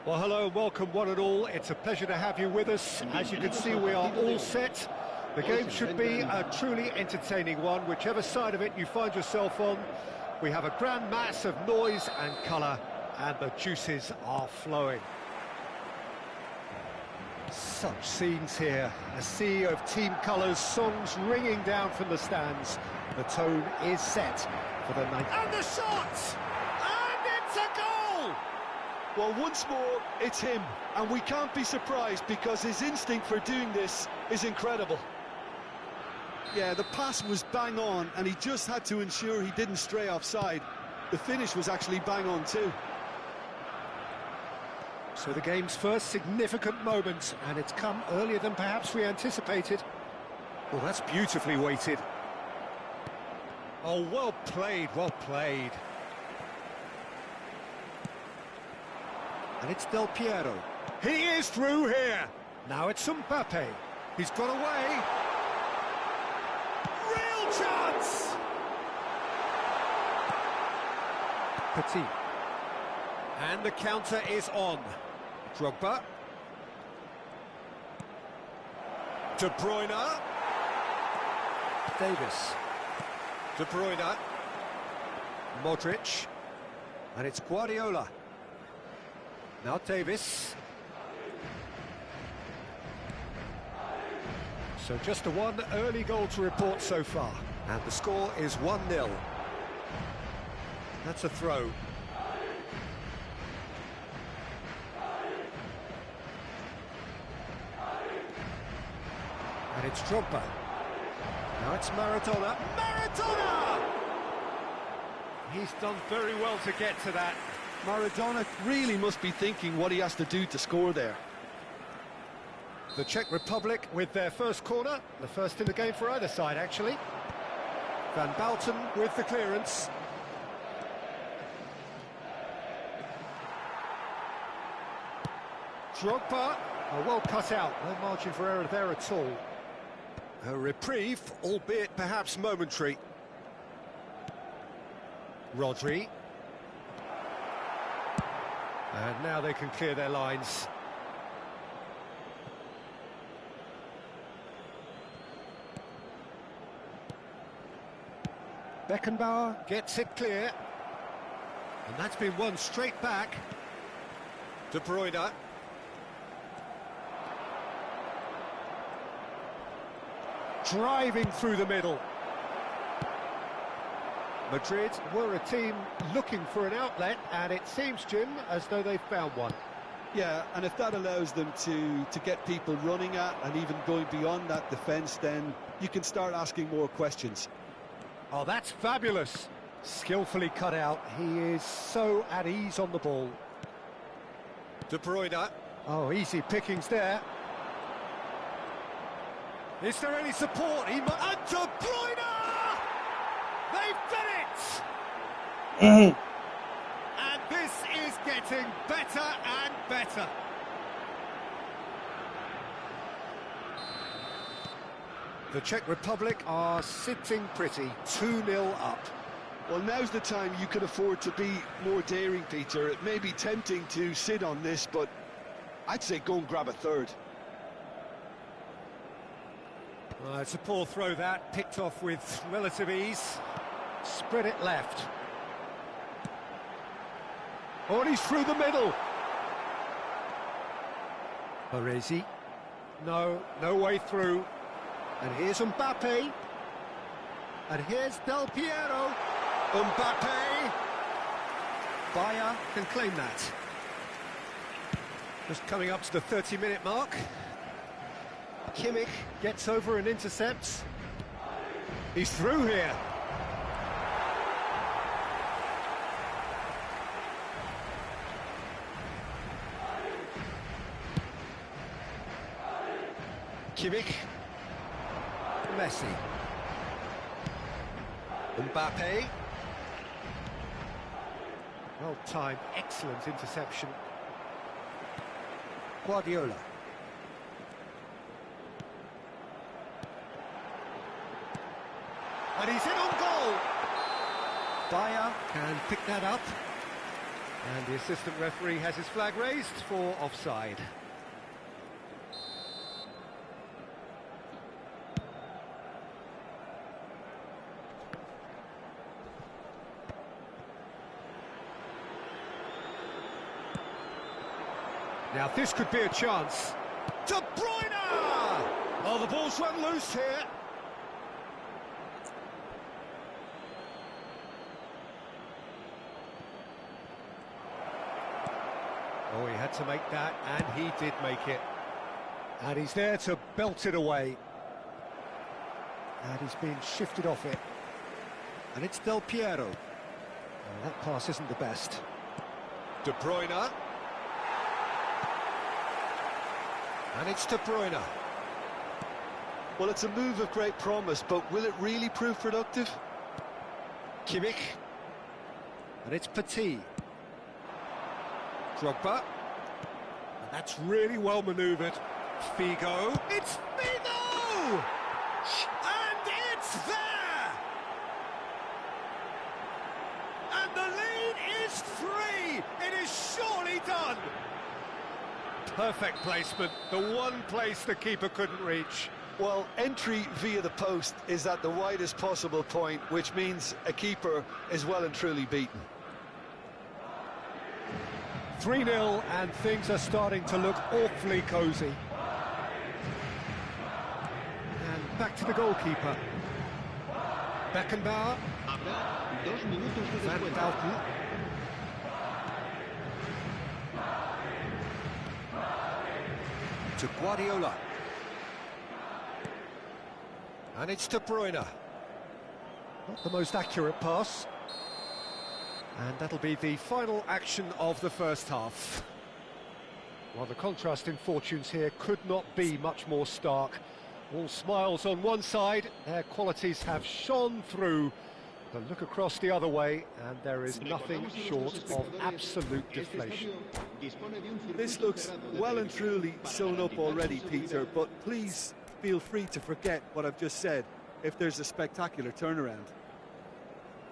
Well, hello, welcome one and all. It's a pleasure to have you with us. As you can see, we are all set. The game should be a truly entertaining one, whichever side of it you find yourself on. We have a grand mass of noise and colour, and the juices are flowing. Such scenes here, a sea of team colours, songs ringing down from the stands. The tone is set for the night. And the shot! And it's a goal! Well, once more, it's him, and we can't be surprised because his instinct for doing this is incredible. Yeah, the pass was bang on, and he just had to ensure he didn't stray offside. The finish was actually bang on too. So the game's first significant moment, and it's come earlier than perhaps we anticipated. Well, that's beautifully weighted. Oh, well played, well played. And it's Del Piero. He is through here. Now it's Mbappe. He's got away. Real chance! Petit. And the counter is on. Drogba. De Bruyne. Davis. De Bruyne. Modric. And it's Guardiola. Now Davis. So just a one early goal to report so far. And the score is 1-0. That's a throw. And it's Drogba. Now it's Maradona. Maradona! He's done very well to get to that. Maradona really must be thinking what he has to do to score there. The Czech Republic with their first corner, the first in the game for either side, actually. Van Bouten with the clearance. Drogba, well cut out, no margin for error there at all. A reprieve, albeit perhaps momentary. Rodri. And now they can clear their lines. Beckenbauer gets it clear. And that's been won straight back. De Bruyne. Driving through the middle. Madrid were a team looking for an outlet, and it seems, Jim, as though they've found one. Yeah, and if that allows them to get people running at and even going beyond that defence, then you can start asking more questions. Oh, that's fabulous. Skillfully cut out. He is so at ease on the ball. De Bruyne. Oh, easy pickings there. Is there any support? And De Bruyne! They've done it! And this is getting better and better. The Czech Republic are sitting pretty, 2-0 up. Well, now's the time you can afford to be more daring, Peter. It may be tempting to sit on this, but I'd say go and grab a third. It's a poor throw that, picked off with relative ease. Spread it left. Oh, and he's through the middle. Baresi. No way through. And here's Mbappe. And here's Del Piero. Mbappe. Bayer can claim that. Just coming up to the 30-minute mark. Kimmich gets over and intercepts. He's through here. Kimmich. Messi. Mbappe. Well timed, excellent interception. Guardiola. And he's in on goal. Bayer can pick that up. And the assistant referee has his flag raised for offside. Now this could be a chance. De Bruyne! Oh, the ball's run loose here. Oh, he had to make that, and he did make it. And he's there to belt it away. And he's being shifted off it. And it's Del Piero. Oh, that pass isn't the best. De Bruyne. And it's De Bruyne. Well, it's a move of great promise, but will it really prove productive? Kimmich. And it's Petit. Drogba. And that's really well manoeuvred. Figo. It's Figo! And it's there! And the lead is 3! It is surely done! Perfect placement, the one place the keeper couldn't reach. Well, entry via the post is at the widest possible point, which means a keeper is well and truly beaten. 3-0 and things are starting to look awfully cosy. And back to the goalkeeper. Beckenbauer. Habrá 2 minutos de Van descuento. Dalton. To Guardiola. And it's De Bruyne. Not the most accurate pass. And that'll be the final action of the first half. Well, the contrast in fortunes here could not be much more stark. All smiles on one side, their qualities have shone through. But look across the other way, and there is nothing short of absolute deflation. This looks well and truly sewn up already, Peter, but please feel free to forget what I've just said if there's a spectacular turnaround.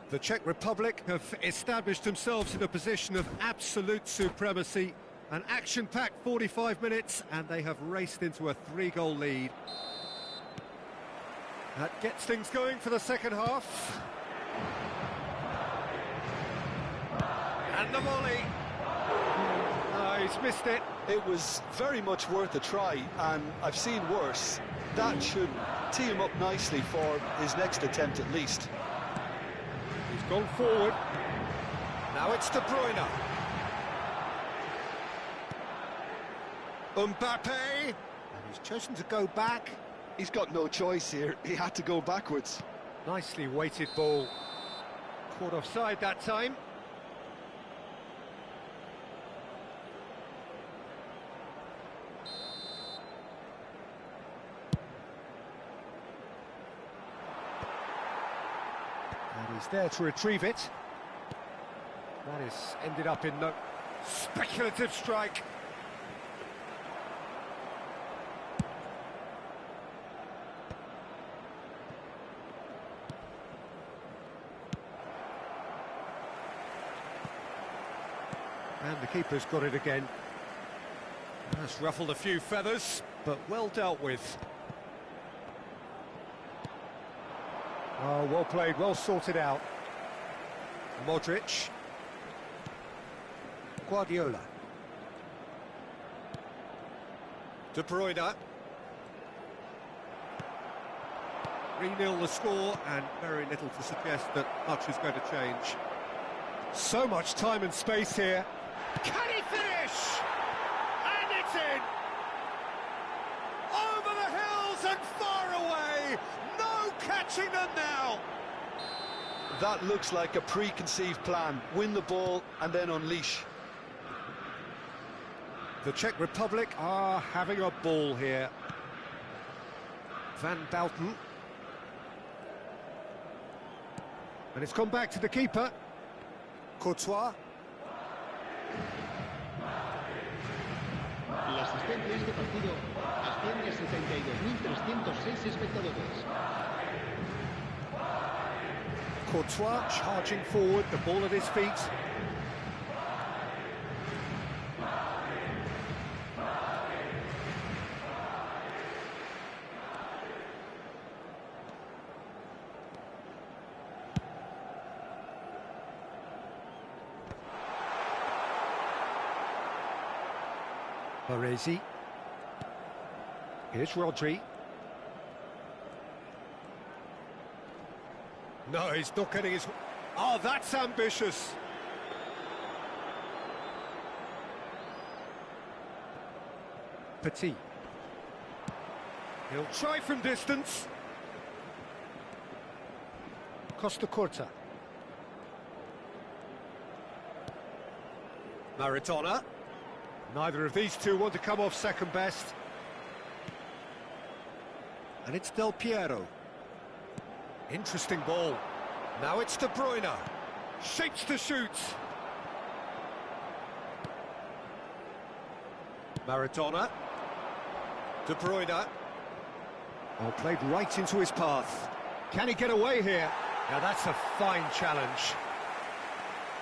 The Czech Republic have established themselves in a position of absolute supremacy. An action-packed 45 minutes, and they have raced into a 3-goal lead. That gets things going for the second half. And the volley. Oh, he's missed it. It was very much worth a try, and I've seen worse. That should tee him up nicely for his next attempt at least. He's gone forward. Now it's De Bruyne. Mbappe. And he's chosen to go back. He's got no choice here. He had to go backwards. Nicely weighted ball. Caught offside that time. And he's there to retrieve it. That is ended up in no speculative strike. And the keeper's got it again. That's ruffled a few feathers, but well dealt with. Oh, well played, well sorted out. Modric. Guardiola. De Bruyne. 3-0 the score, and very little to suggest that much is going to change. So much time and space here. Can he finish? And it's in! Over the hills and far away! No catching them now! That looks like a preconceived plan. Win the ball and then unleash. The Czech Republic are having a ball here. Van Dalton. And it's gone back to the keeper. Courtois. La asistencia a este partido asciende a 72.306 espectadores. Courtois charging forward, the ball at his feet. Baresi. Here's Rodri. No, he's not getting his... Oh, that's ambitious. Petit. He'll try from distance. Costa Curta. Maradona. Neither of these two want to come off second best. And it's Del Piero. Interesting ball. Now it's De Bruyne. Shapes to shoot. Maradona. De Bruyne. Oh, played right into his path. Can he get away here? Now that's a fine challenge.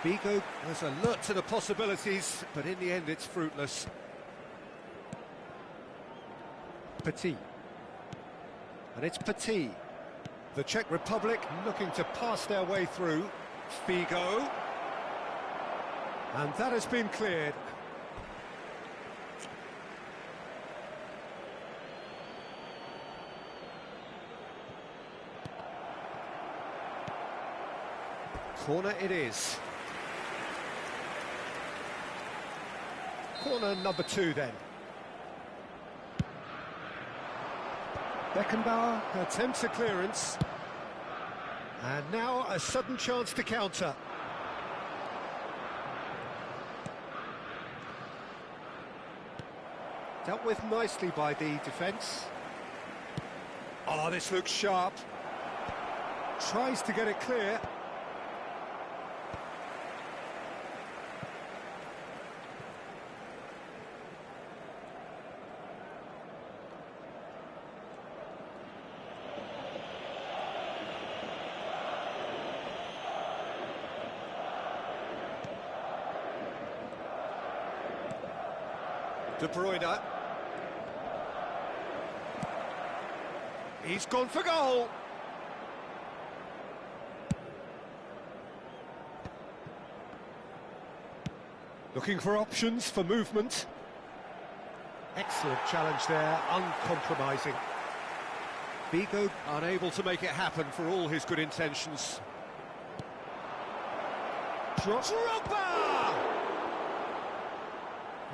Vigo was alert to the possibilities, but in the end it's fruitless. Petit. And it's Petit. The Czech Republic looking to pass their way through. Figo. And that has been cleared. Corner it is. Corner number 2 then. Beckenbauer attempts a clearance. And now a sudden chance to counter. Dealt with nicely by the defence. Oh, this looks sharp. Tries to get it clear. De Bruyne. He's gone for goal. Looking for options for movement. Excellent challenge there, uncompromising. Figo unable to make it happen for all his good intentions. Drogba!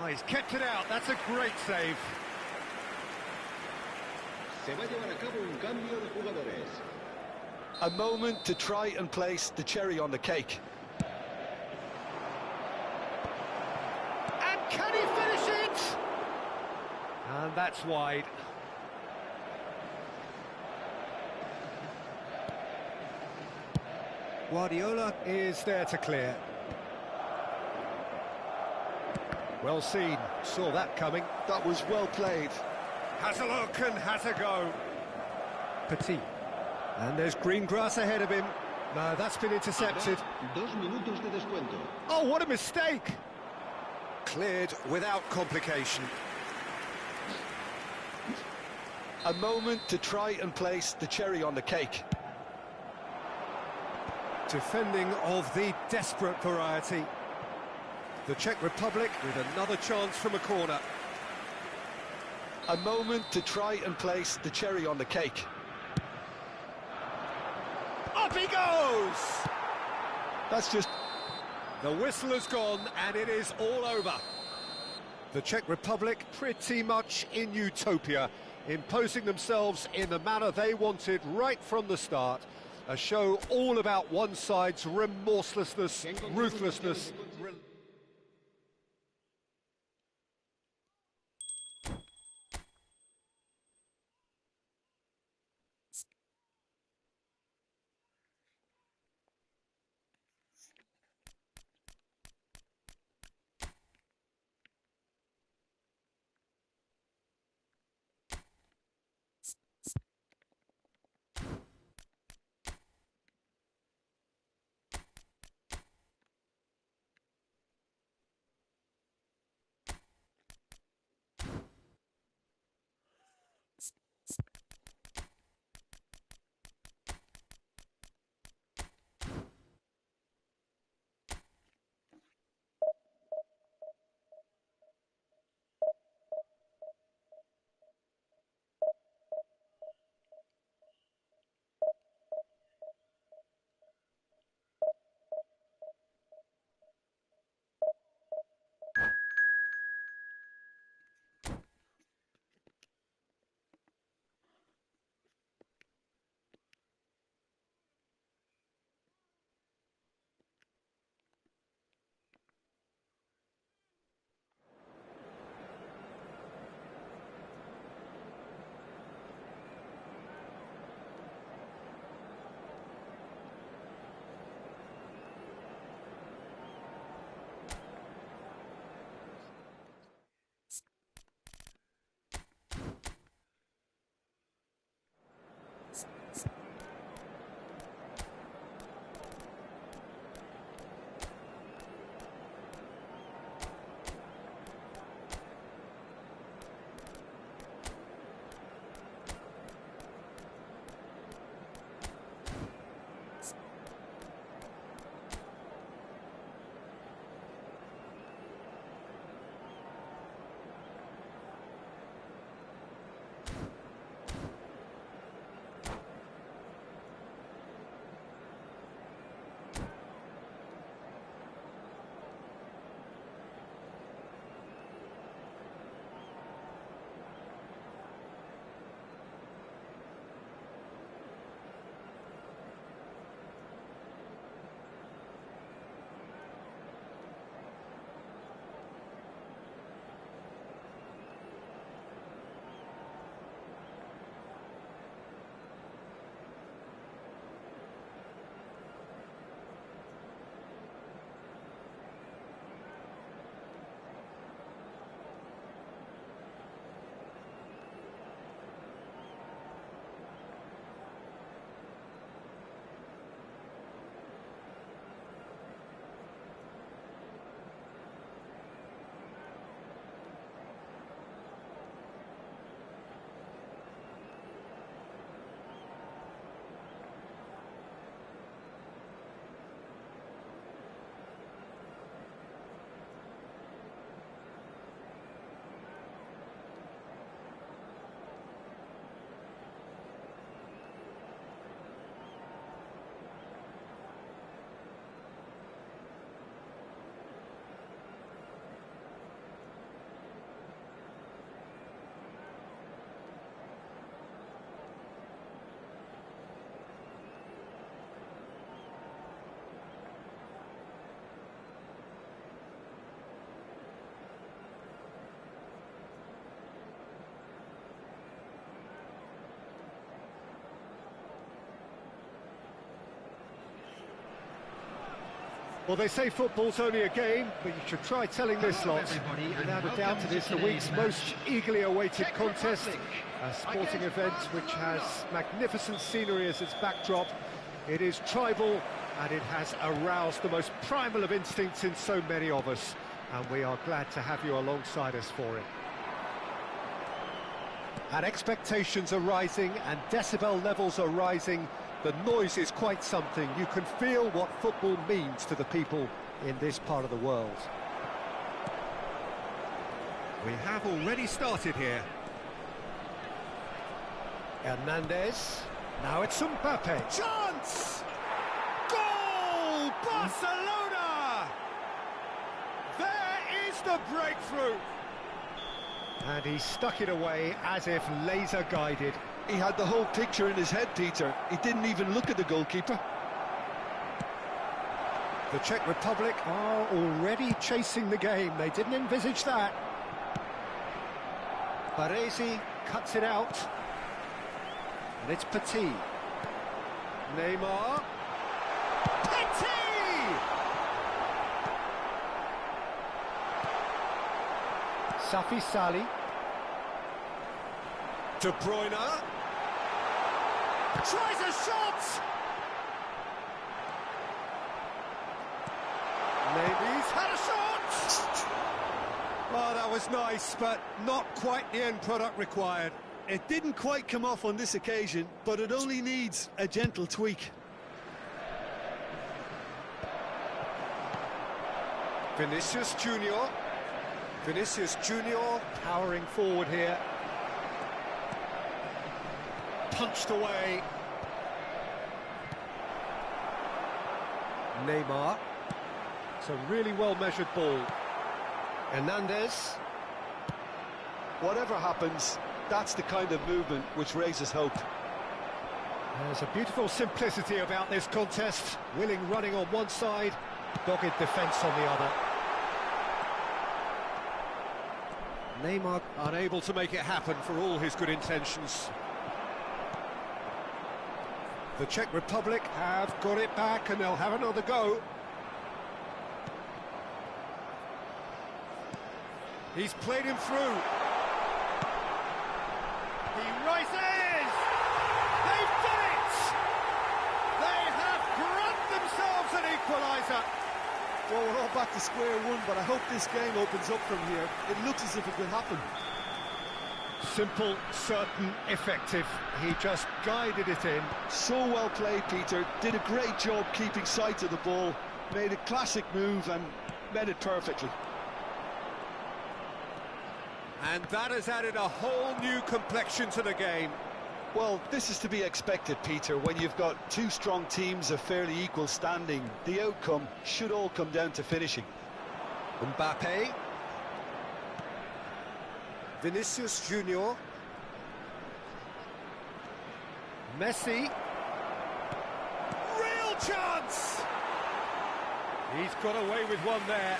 Oh, he's kept it out, that's a great save. Se va a llevar a cabo un cambio de jugadores. A moment to try and place the cherry on the cake. And can he finish it? And that's wide. Guardiola is there to clear. Well seen, saw that coming. That was well played. Has a look and has a go. Petit. And there's green grass ahead of him. No, that's been intercepted. Habrá 2 minutos de descuento. Oh, what a mistake! Cleared without complication. A moment to try and place the cherry on the cake. Defending of the desperate variety. The Czech Republic with another chance from a corner. A moment to try and place the cherry on the cake. Up he goes! That's just... The whistle has gone and it is all over. The Czech Republic pretty much in utopia, imposing themselves in the manner they wanted right from the start. A show all about one side's remorselessness, ruthlessness. Well, they say football's only a game, but you should try telling this lot. Without a doubt, it is the week's most eagerly awaited contest. A sporting event which has magnificent scenery as its backdrop. It is tribal, and it has aroused the most primal of instincts in so many of us. And we are glad to have you alongside us for it. And expectations are rising, and decibel levels are rising. The noise is quite something. You can feel what football means to the people in this part of the world. We have already started here. Hernandez. Now it's Mbappe. Chance! Goal! Barcelona! There is the breakthrough! And he stuck it away as if laser-guided. He had the whole picture in his head, Peter. He didn't even look at the goalkeeper. The Czech Republic are already chasing the game. They didn't envisage that. Baresi cuts it out. And it's Petit. Neymar. Petit! Safi Sali. De Bruyne. Tries a shot! Maybe he's had a shot! Oh, that was nice, but not quite the end product required. It didn't quite come off on this occasion, but it only needs a gentle tweak. Vinicius Junior. Vinicius Junior powering forward here. Punched away. Neymar. It's a really well-measured ball. Hernandez. Whatever happens, that's the kind of movement which raises hope. There's a beautiful simplicity about this contest. Willing running on one side, dogged defence on the other. Neymar unable to make it happen for all his good intentions. The Czech Republic have got it back and they'll have another go. He's played him through. He rises! They've done it! They have grabbed themselves an equaliser. Well, we're all back to square one, but I hope this game opens up from here. It looks as if it could happen. Simple, certain, effective. He just guided it in. So well played, Peter. Did a great job keeping sight of the ball. Made a classic move and met it perfectly. And that has added a whole new complexion to the game. Well, this is to be expected, Peter. When you've got two strong teams of fairly equal standing, the outcome should all come down to finishing. Mbappe. Vinicius Junior. Messi. Real chance! He's got away with one there.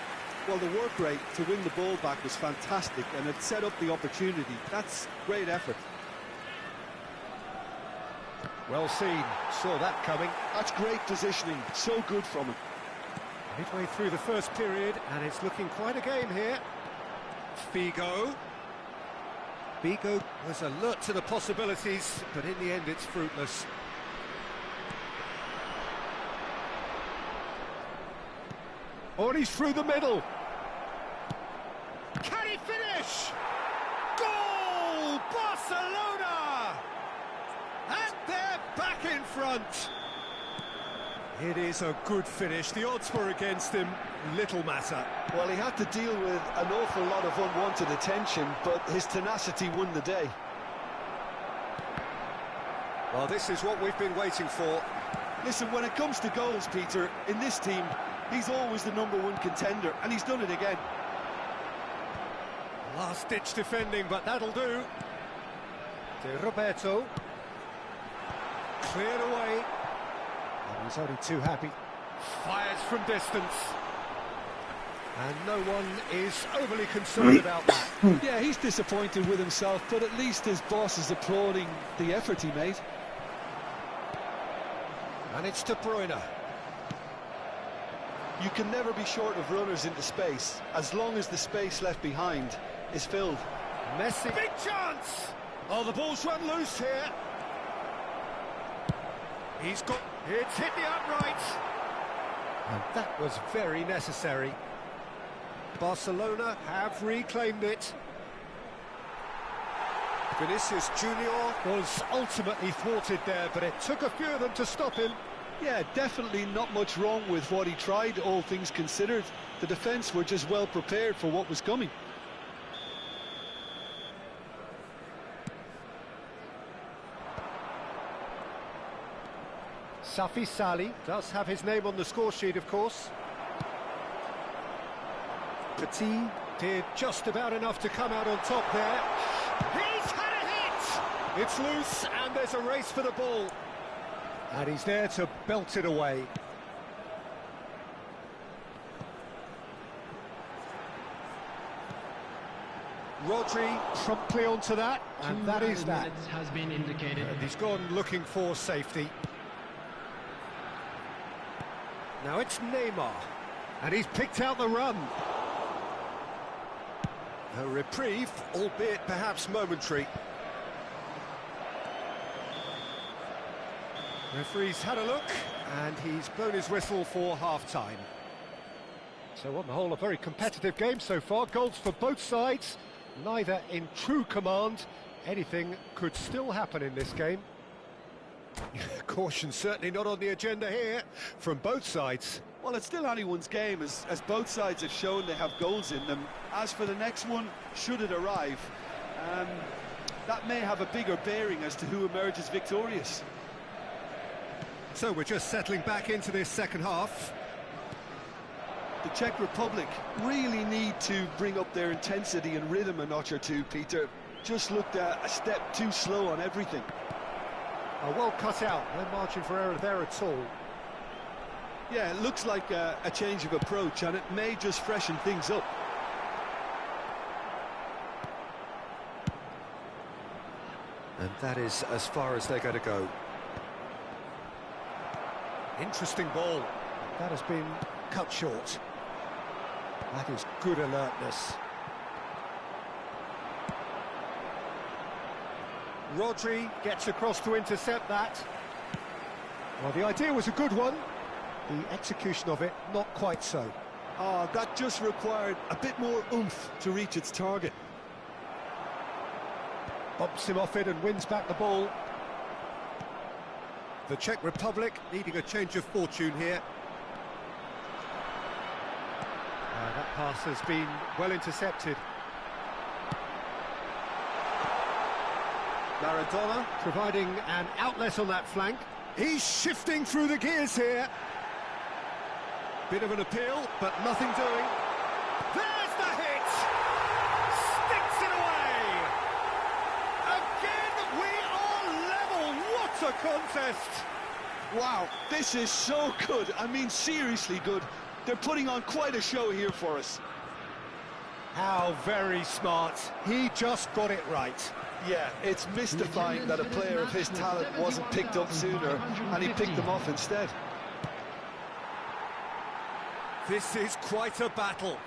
Well, the work rate to win the ball back was fantastic, and it set up the opportunity. That's great effort. Well seen, saw that coming. That's great positioning, so good from him. Midway through the first period, and it's looking quite a game here. Figo. Figo was alert to the possibilities, but in the end it's fruitless. Oh, and he's through the middle. Can he finish? Goal! Barcelona! And they're back in front. It is a good finish. The odds were against him. Little matter. Well, he had to deal with an awful lot of unwanted attention, but his tenacity won the day. Well, this is what we've been waiting for. Listen, when it comes to goals, Peter, in this team, he's always the #1 contender, and he's done it again. Last-ditch defending, but that'll do. De Roberto. Cleared away. And he's only too happy. Fires from distance. And no one is overly concerned about that. Yeah, he's disappointed with himself, but at least his boss is applauding the effort he made. And it's De Bruyne. You can never be short of runners into space, as long as the space left behind is filled. Messi. Big chance! Oh, the ball's run loose here. It's hit the upright. And that was very necessary. Barcelona have reclaimed it. Vinicius Junior was ultimately thwarted there, but it took a few of them to stop him. Yeah, definitely not much wrong with what he tried, all things considered. The defence were just well prepared for what was coming. Safi Sali does have his name on the score sheet, of course. Petit did just about enough to come out on top there. He's had a hit! It's loose, and there's a race for the ball. And he's there to belt it away. Rodri promptly onto that, and that is that. Has been indicated. And he's gone looking for safety. Now it's Neymar, and he's picked out the run. A reprieve, albeit perhaps momentary. Referee's had a look, and he's blown his whistle for half-time. So on the whole, a very competitive game so far. Goals for both sides, neither in true command. Anything could still happen in this game. Caution certainly not on the agenda here from both sides. Well, it's still anyone's game, as both sides have shown they have goals in them. As for the next one, should it arrive, that may have a bigger bearing as to who emerges victorious. So we're just settling back into this second half. The Czech Republic really need to bring up their intensity and rhythm a notch or two, Peter. Just looked a step too slow on everything. Well cut out, no margin for error there at all. Yeah, it looks like a change of approach, and it may just freshen things up. And that is as far as they're going to go. Interesting ball. That has been cut short. That is good alertness. Rodri gets across to intercept that. Well, the idea was a good one. The execution of it, not quite so. That just required a bit more oomph to reach its target. Bumps him off it and wins back the ball. The Czech Republic needing a change of fortune here. That pass has been well intercepted. Maradona providing an outlet on that flank. He's shifting through the gears here. Bit of an appeal, but nothing doing. There's the hit! Sticks it away! Again, we are level. What a contest! Wow, this is so good. I mean, seriously good. They're putting on quite a show here for us. How very smart. He just got it right. Yeah, it's mystifying that a player of his talent wasn't picked up sooner, and he picked them off instead. This is quite a battle.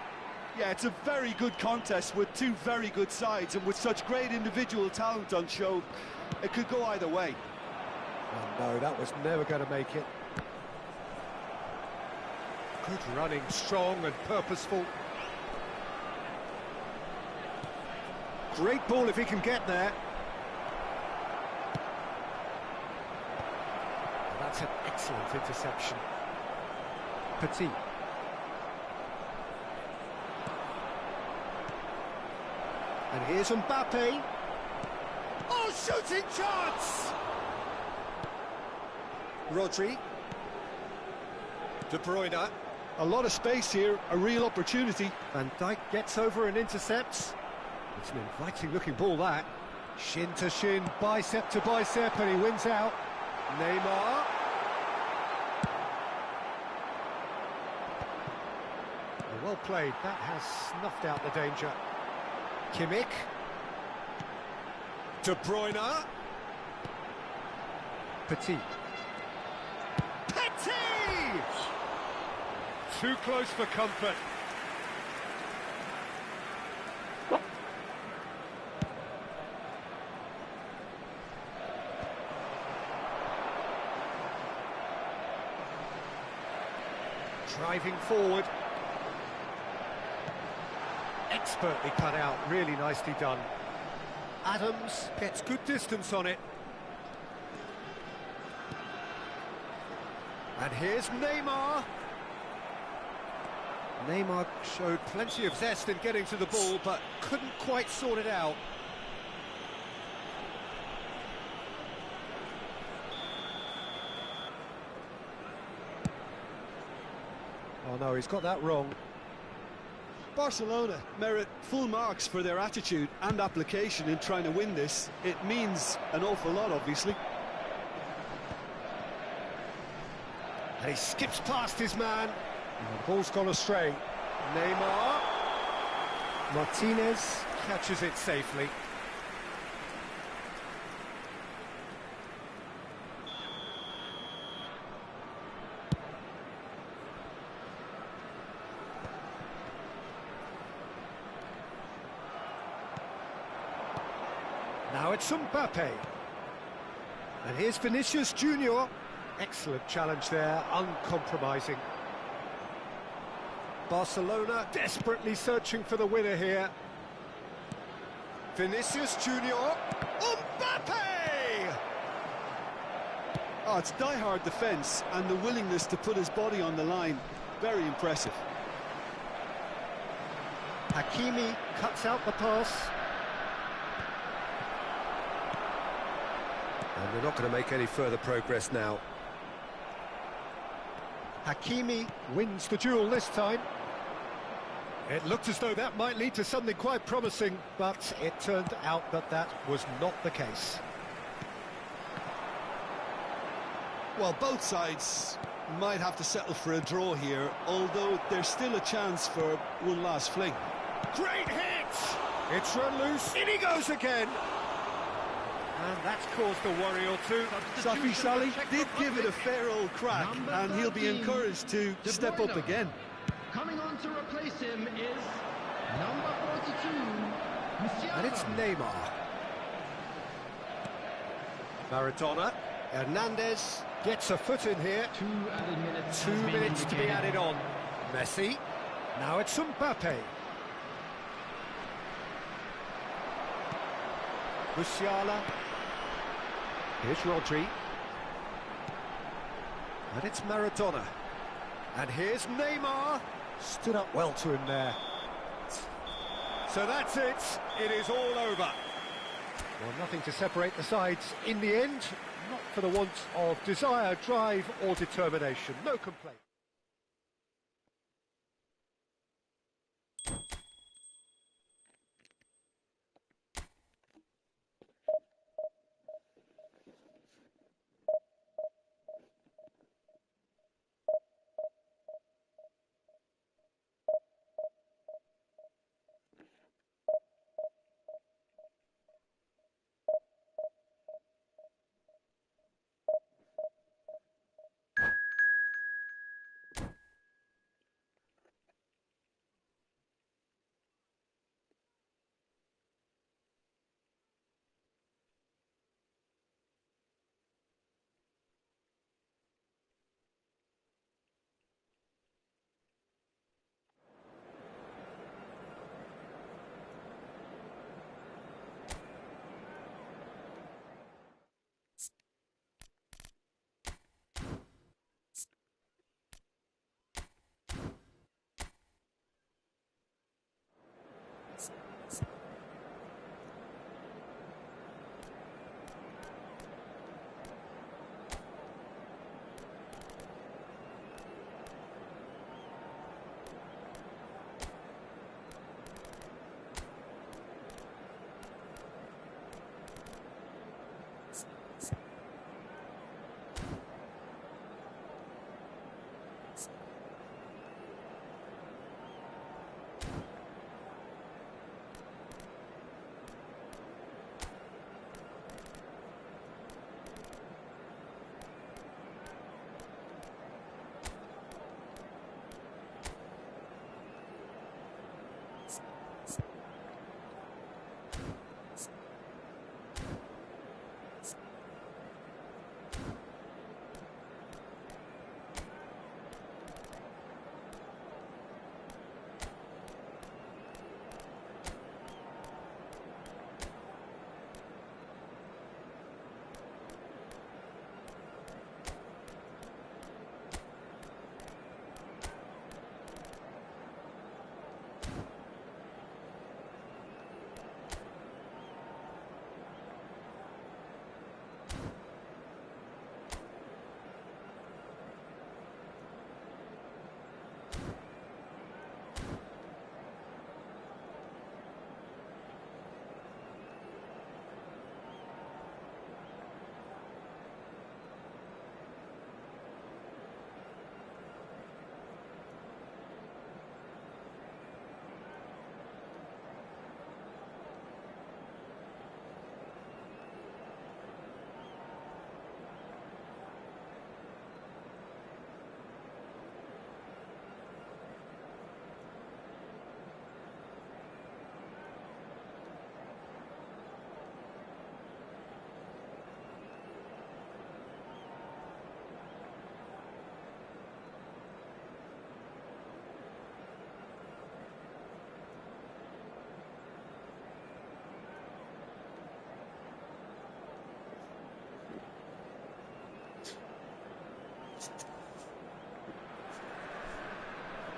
Yeah, it's a very good contest with two very good sides, and with such great individual talent on show, it could go either way. Oh no, that was never going to make it. Good running, strong and purposeful. Great ball if he can get there. And that's an excellent interception. Petit. And here's Mbappe. Oh, shooting chance! Rodri. De Bruyne. A lot of space here, a real opportunity. Van Dijk gets over and intercepts. It's an inviting looking ball, that. Shin to shin, bicep to bicep, and he wins out. Neymar. Well played, that has snuffed out the danger. Kimmich. De Bruyne. Petit. Petit! Too close for comfort. Driving forward. Expertly cut out, really nicely done. Adams gets good distance on it. And here's Neymar. Neymar showed plenty of zest in getting to the ball, but couldn't quite sort it out. Oh no, he's got that wrong. Barcelona merit full marks for their attitude and application in trying to win this. It means an awful lot, obviously. And he skips past his man. And the ball's gone astray. Neymar. Martinez catches it safely. Now it's Mbappe. And here's Vinicius Junior. Excellent challenge there, uncompromising. Barcelona desperately searching for the winner here. Vinicius Junior. Mbappe! Oh, it's die-hard defence and the willingness to put his body on the line. Very impressive. Hakimi cuts out the pass. And they're not going to make any further progress now. Hakimi wins the duel this time. It looked as though that might lead to something quite promising, but it turned out that that was not the case. Well, both sides might have to settle for a draw here, although there's still a chance for one last fling. Great hit! It's run loose, in he goes again! And that's caused a worry or two. Safi Salih did give it a fair old crack, and he'll be encouraged to step up again. Coming on to replace him is number 42, Musiala. And it's Neymar. Maradona. Hernandez gets a foot in here. 2 added minutes. 2 has been minutes to be indicated. added on. Messi. Now it's Mbappe. Musiala. Here's Rodri. And it's Maradona. And here's Neymar. Stood up well to him there. So that's it. It is all over. Well, nothing to separate the sides in the end. Not for the want of desire, drive or determination. No complaint.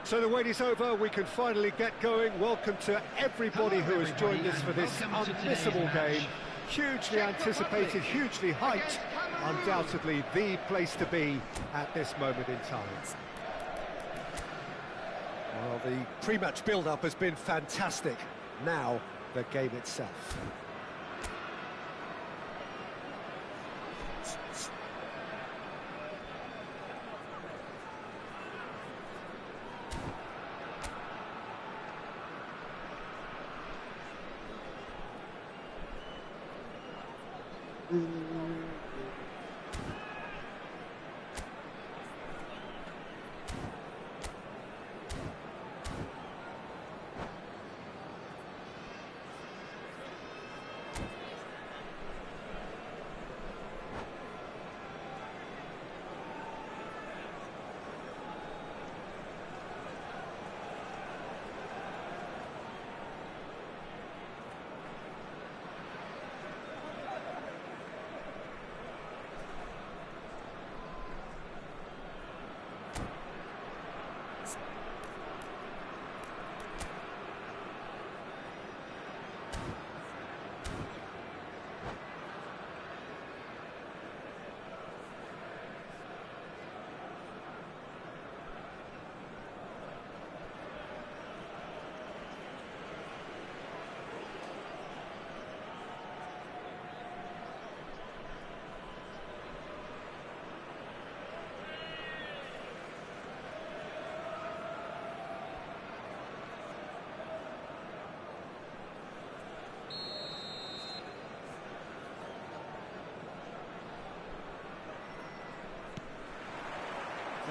So the wait is over, we can finally get going. Welcome to everybody who has joined us for this unmissable game. Hugely anticipated, hugely hyped, undoubtedly the place to be at this moment in time. Well, the pre-match build-up has been fantastic. Now, the game itself.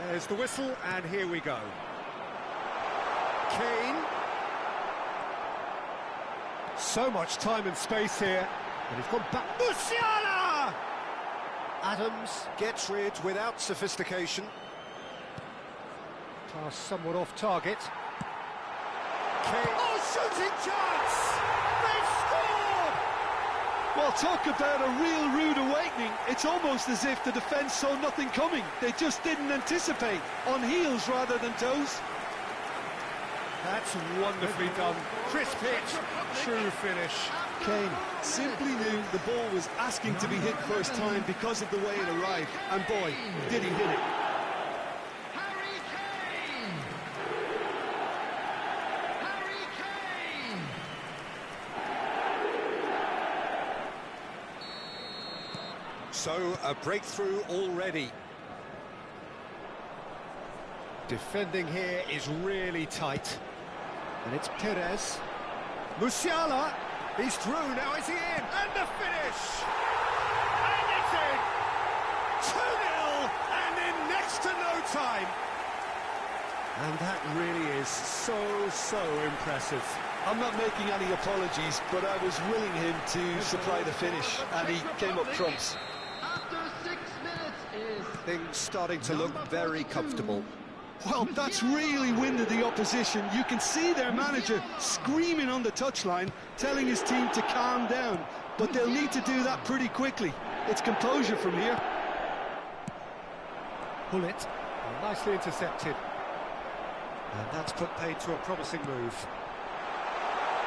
There's the whistle, and here we go. Kane. So much time and space here. And he's gone back. Musiala! Adams gets rid without sophistication. Pass somewhat off target. Kane. Oh, shooting chance! They've scored! Well, talk about a real rude awakening. It's almost as if the defence saw nothing coming. They just didn't anticipate. On heels rather than toes. That's wonderfully done. Crisp hit, true finish. Kane simply knew the ball was asking to be hit first time because of the way it arrived. And boy, did he hit it. Harry Kane! Harry Kane! So, a breakthrough already. Defending here is really tight. And it's Perez. Musiala, he's through, now is he in? And the finish! And it's in! 2-0, and in next to no time. And that really is so impressive. I'm not making any apologies, but I was willing him to supply the finish, and he came up trumps. After 6 minutes is... Things starting to look very comfortable. Well, that's really winded the opposition. You can see their manager screaming on the touchline, telling his team to calm down. But they'll need to do that pretty quickly. It's composure from here. Pull it, nicely intercepted. And that's put paid to a promising move.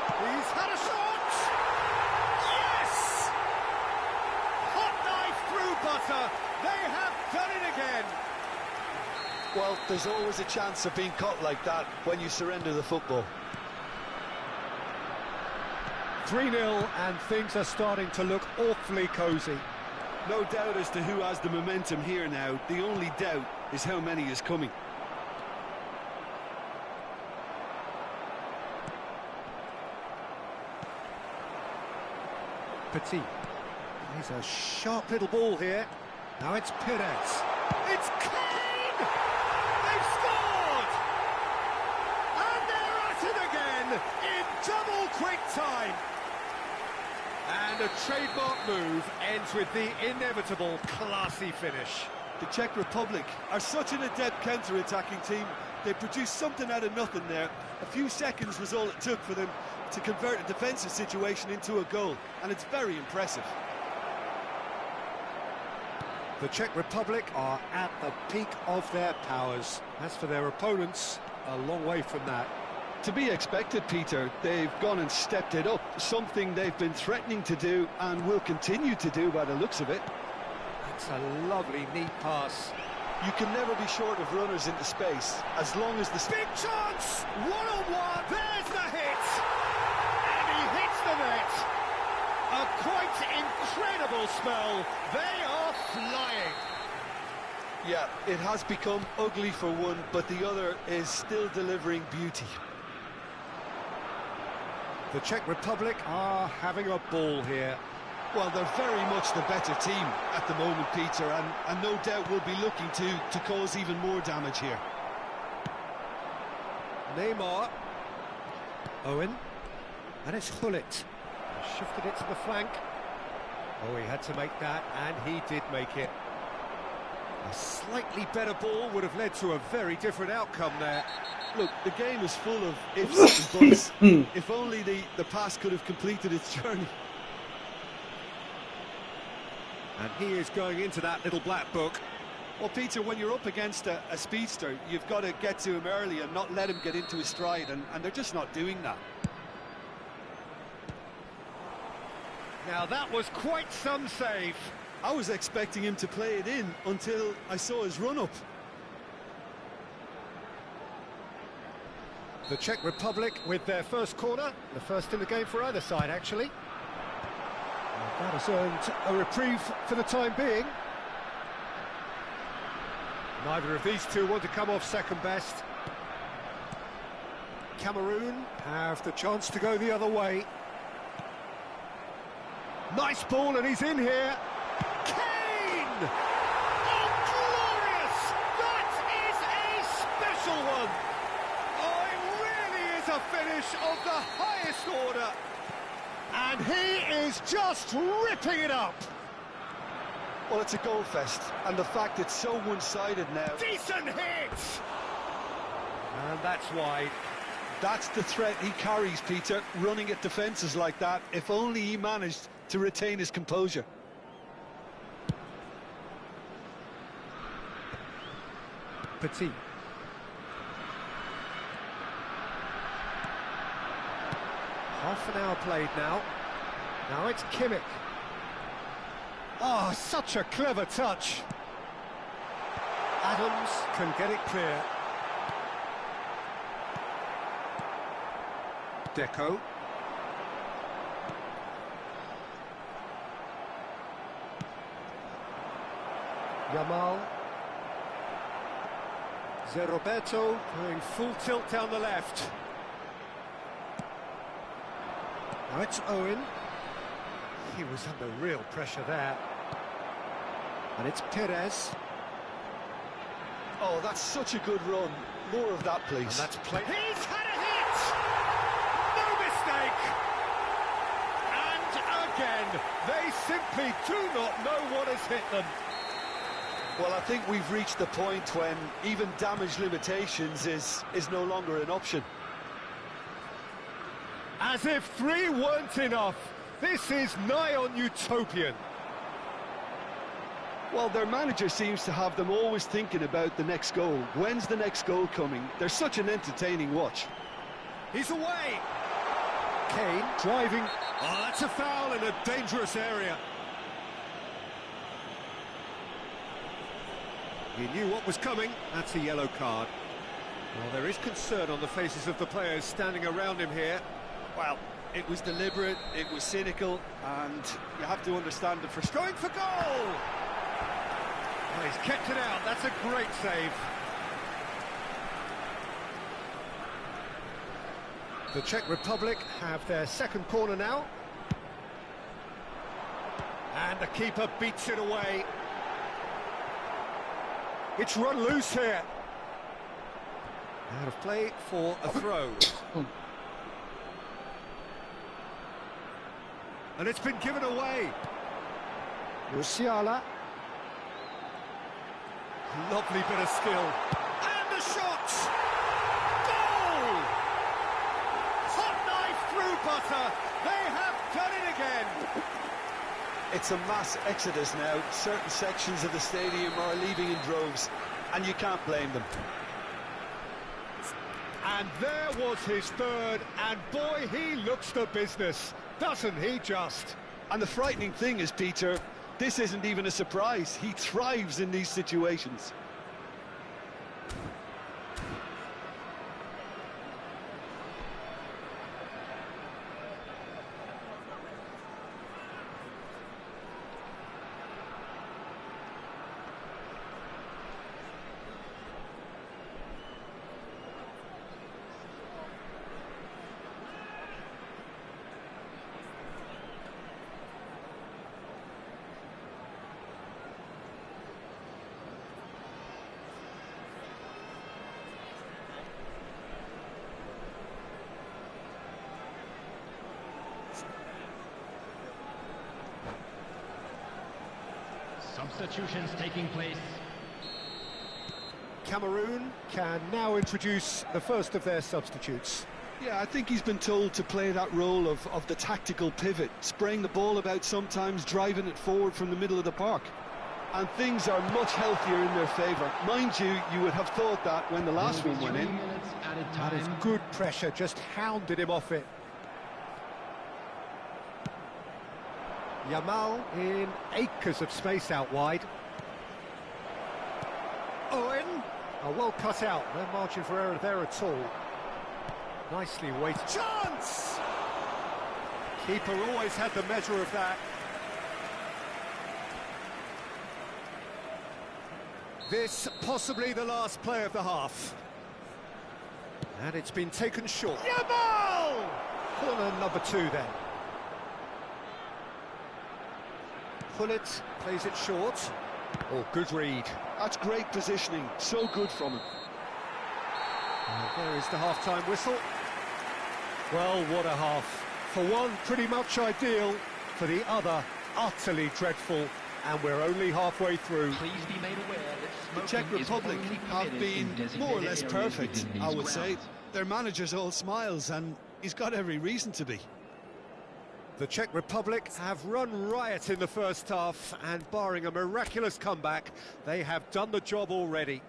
He's had a shot! Yes! Hot knife through butter. They have done it again. Well, there's always a chance of being caught like that when you surrender the football. 3-0, and things are starting to look awfully cosy. No doubt as to who has the momentum here now. The only doubt is how many is coming. Petit. He's a sharp little ball here. Now it's Perez. It's Kane! They've scored! And they're at it again in double quick time. And a trademark move ends with the inevitable classy finish. The Czech Republic are such an adept counter-attacking team. They produced something out of nothing there. A few seconds was all it took for them to convert a defensive situation into a goal, and it's very impressive. The Czech Republic are at the peak of their powers. As for their opponents, a long way from that. To be expected, Peter. They've gone and stepped it up, something they've been threatening to do and will continue to do by the looks of it. That's a lovely, neat pass. You can never be short of runners into space, as long as the... Big chance! One-on-one! There's the hit! And he hits the net! A quite incredible spell. They are flying. Yeah, it has become ugly for one, but the other is still delivering beauty. The Czech Republic are having a ball here. Well, they're very much the better team at the moment, Peter, and no doubt will be looking to cause even more damage here. Neymar. Owen. And it's Hullet. Shifted it to the flank. Oh, he had to make that, and he did make it. A slightly better ball would have led to a very different outcome there. Look, the game is full of ifs and buts. If only the pass could have completed its journey. And he is going into that little black book. Well, Peter, when you're up against a speedster, you've got to get to him early and not let him get into his stride, and they're just not doing that. Now that was quite some save. I was expecting him to play it in until I saw his run-up. The Czech Republic with their first corner, the first in the game for either side, actually. And that has earned a reprieve for the time being. Neither of these two want to come off second best. Cameroon have the chance to go the other way. Nice ball, and he's in here. Kane! Oh, glorious! That is a special one! Oh, it really is a finish of the highest order. And he is just ripping it up. Well, it's a goal fest, and the fact it's so one-sided now... Decent hit! And that's wide. That's the threat he carries, Peter, running at defences like that. If only he managed to retain his composure. Petit. Half an hour played now. Now it's Kimmich. Oh, such a clever touch. Adams can get it clear. Deco. Yamal. Roberto going full tilt down the left. Now it's Owen. He was under real pressure there. And it's Perez. Oh, that's such a good run. More of that, please. And that's play. He's had a hit! No mistake! And again, they simply do not know what has hit them. Well, I think we've reached the point when even damage limitations is no longer an option. As if 3 weren't enough. This is nigh on utopian. Well, their manager seems to have them always thinking about the next goal. When's the next goal coming? They're such an entertaining watch. He's away. Kane driving. Oh, that's a foul in a dangerous area. He knew what was coming. That's a yellow card. Well, there is concern on the faces of the players standing around him here. Well, it was deliberate, it was cynical, and you have to understand the frustration. Going for goal! Well, he's kept it out. That's a great save. The Czech Republic have their second corner now. And the keeper beats it away. It's run loose here. Out of play for a throw. And it's been given away. Musiala. Lovely bit of skill. And the shot! Goal! Hot knife through butter. They have done it again. It's a mass exodus now. Certain sections of the stadium are leaving in droves, and you can't blame them. And there was his third, and boy, he looks the business, doesn't he just? And the frightening thing is, Peter, this isn't even a surprise. He thrives in these situations. Substitutions taking place. Cameroon can now introduce the first of their substitutes. Yeah, I think he's been told to play that role of the tactical pivot, spraying the ball about sometimes, driving it forward from the middle of the park. And things are much healthier in their favour. Mind you, you would have thought that when the last one went in. 3 minutes added That is time. good pressure, just hounded him off it. Yamal in acres of space out wide. Owen, well cut out, no margin for error there at all. Nicely weighted. Chance! Keeper always had the measure of that. This possibly the last play of the half. And it's been taken short. Yamal! Corner number 2 then. Pullet plays it short. Oh, good read. That's great positioning, so good from him. And there is the half-time whistle. Well, what a half. For one, pretty much ideal. For the other, utterly dreadful. And we're only halfway through. Please be made aware that The Czech smoking is Republic only have permitted been in designated more or less areas perfect, within I these would say. grounds. Their manager's all smiles, and he's got every reason to be. The Czech Republic have run riot in the first half, and barring a miraculous comeback, they have done the job already.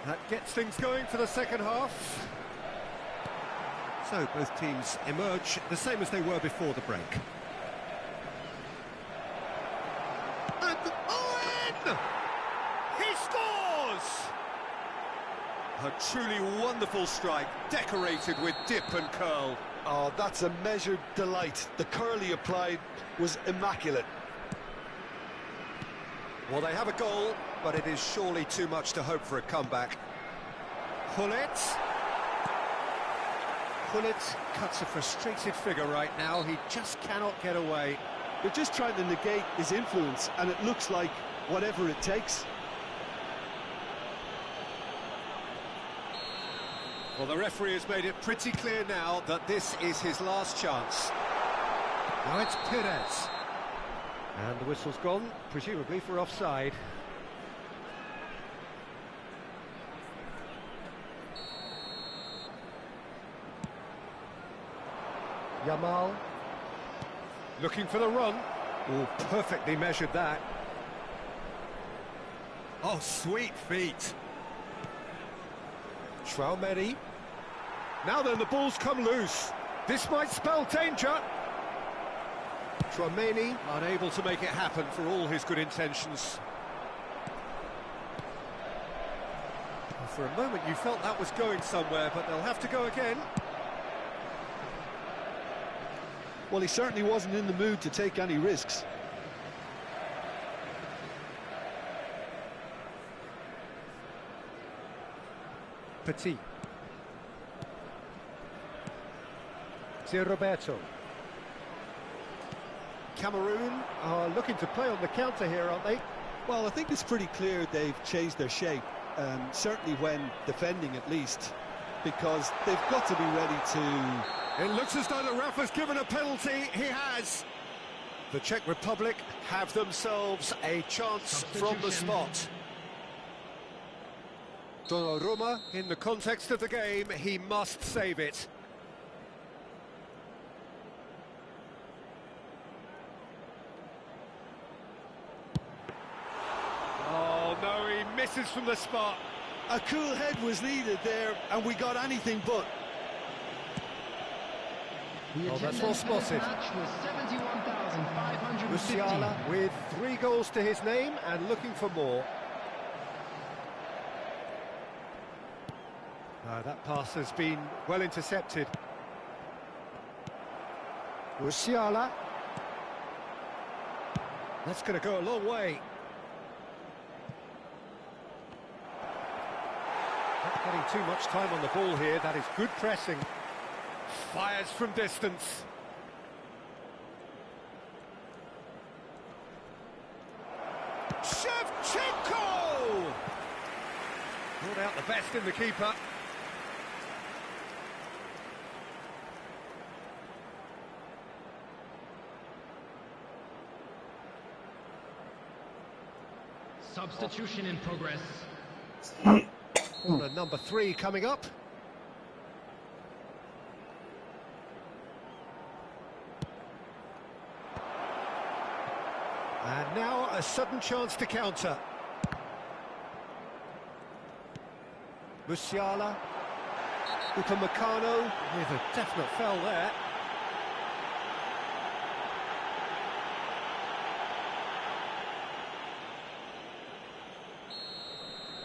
That gets things going for the second half. So both teams emerge the same as they were before the break. And Owen! He scores! A truly wonderful strike, decorated with dip and curl. Oh, that's a measured delight. The curl he applied was immaculate. Well, they have a goal, but it is surely too much to hope for a comeback. Pullet cuts a frustrated figure right now. He just cannot get away. They're just trying to negate his influence, and it looks like whatever it takes. Well, the referee has made it pretty clear now that this is his last chance. Now it's Perez. And the whistle's gone, presumably for offside. Yamal. Looking for the run. Oh, perfectly measured that. Oh, sweet feet. Traumeri. Now then, the ball's come loose. This might spell danger. Traumeni unable to make it happen for all his good intentions. For a moment you felt that was going somewhere, but they'll have to go again. Well, he certainly wasn't in the mood to take any risks. Petit. Roberto. Cameroon are looking to play on the counter here, aren't they? Well, I think it's pretty clear they've changed their shape, certainly when defending at least, because they've got to be ready to... It looks as though the ref has given a penalty. He has. The Czech Republic have themselves a chance from the spot. Donnarumma, in the context of the game, he must save it. Oh no, he misses from the spot. A cool head was needed there, and we got anything but. Oh, that's well spotted. Musiala with 3 goals to his name and looking for more. That pass has been well intercepted. Musiala. That's going to go a long way. Not getting too much time on the ball here. That is good pressing. Fires from distance. Shevchenko! Brought out the best in the keeper. Substitution in progress. Corner number 3 coming up. And now a sudden chance to counter. Musiala. Upamecano with a definite foul there.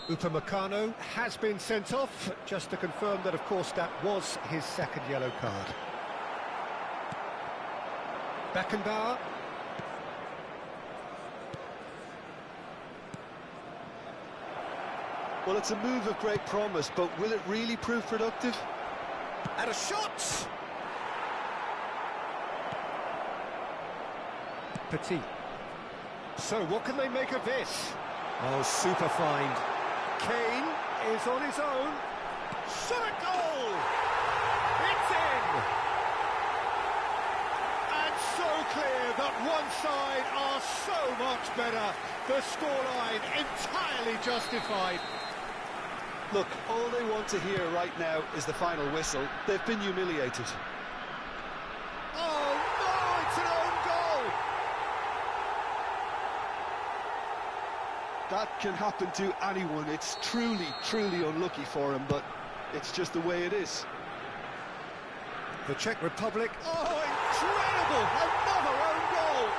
Upamecano has been sent off, just to confirm that, of course, that was his second yellow card. Beckenbauer. Well, it's a move of great promise, but will it really prove productive? And a shot! Petit. So, what can they make of this? Oh, super find. Kane is on his own. Shot a goal! It's in! And so clear that one side are so much better. The scoreline entirely justified. Look, all they want to hear right now is the final whistle. They've been humiliated. Oh no, it's an own goal! That can happen to anyone. It's truly, truly unlucky for him, but it's just the way it is. The Czech Republic, oh, incredible! Another own goal!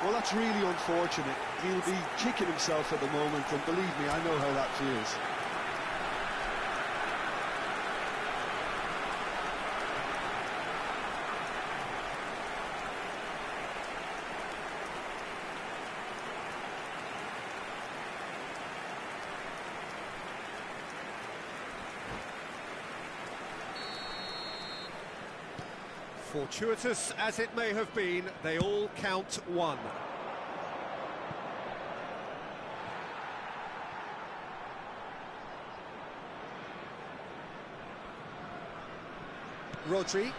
Well, that's really unfortunate. He'll be kicking himself at the moment, and believe me, I know how that feels. Fortuitous as it may have been, they all count one. Rodri.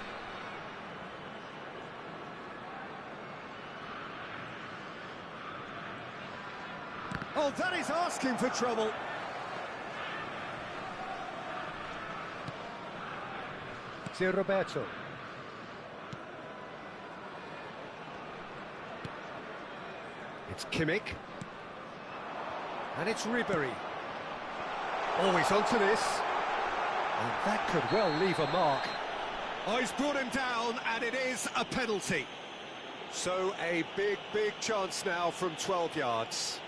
Oh, that is asking for trouble. C'est Roberto. It's Kimmich. And it's Ribery. Oh, he's onto this. And that could well leave a mark. Oh, he's brought him down, and it is a penalty. So a big, big chance now from 12 yards.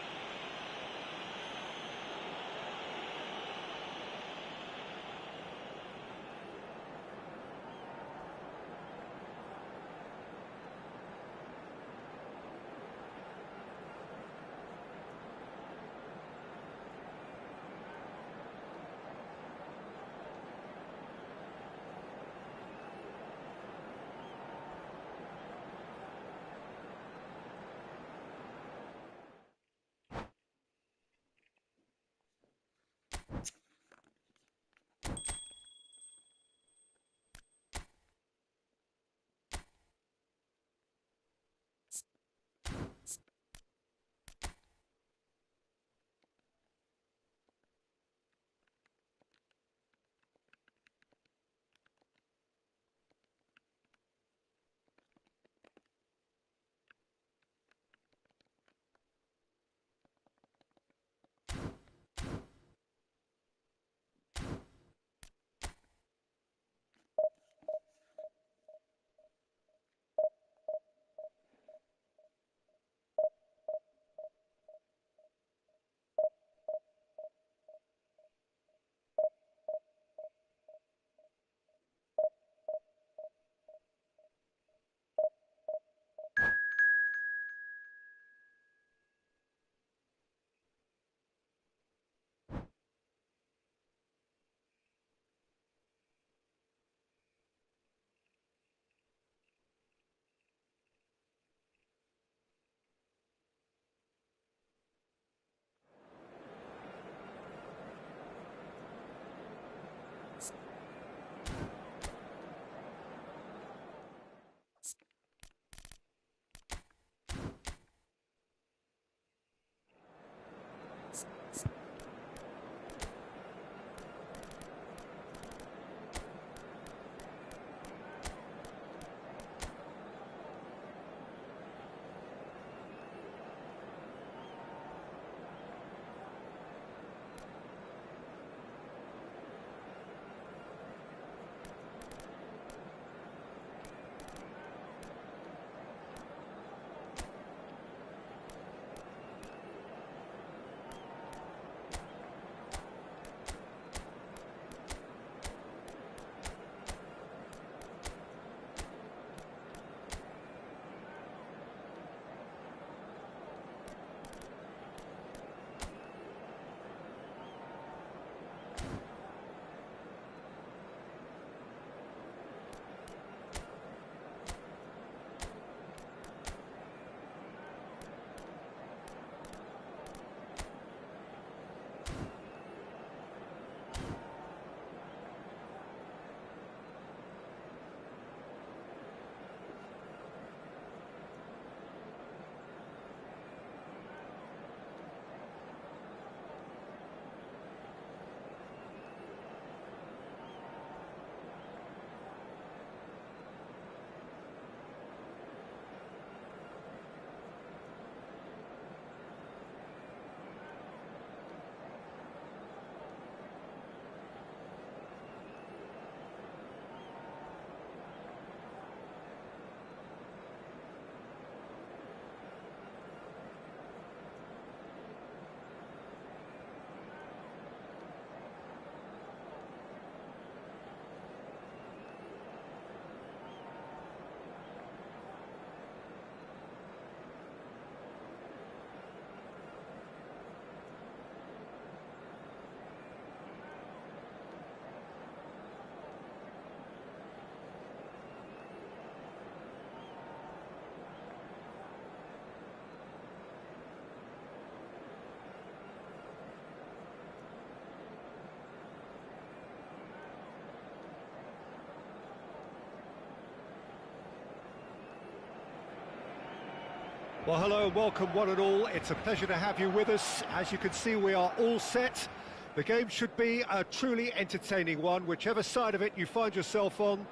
Well, hello and welcome one and all. It's a pleasure to have you with us. As you can see, we are all set. The game should be a truly entertaining one, whichever side of it you find yourself on.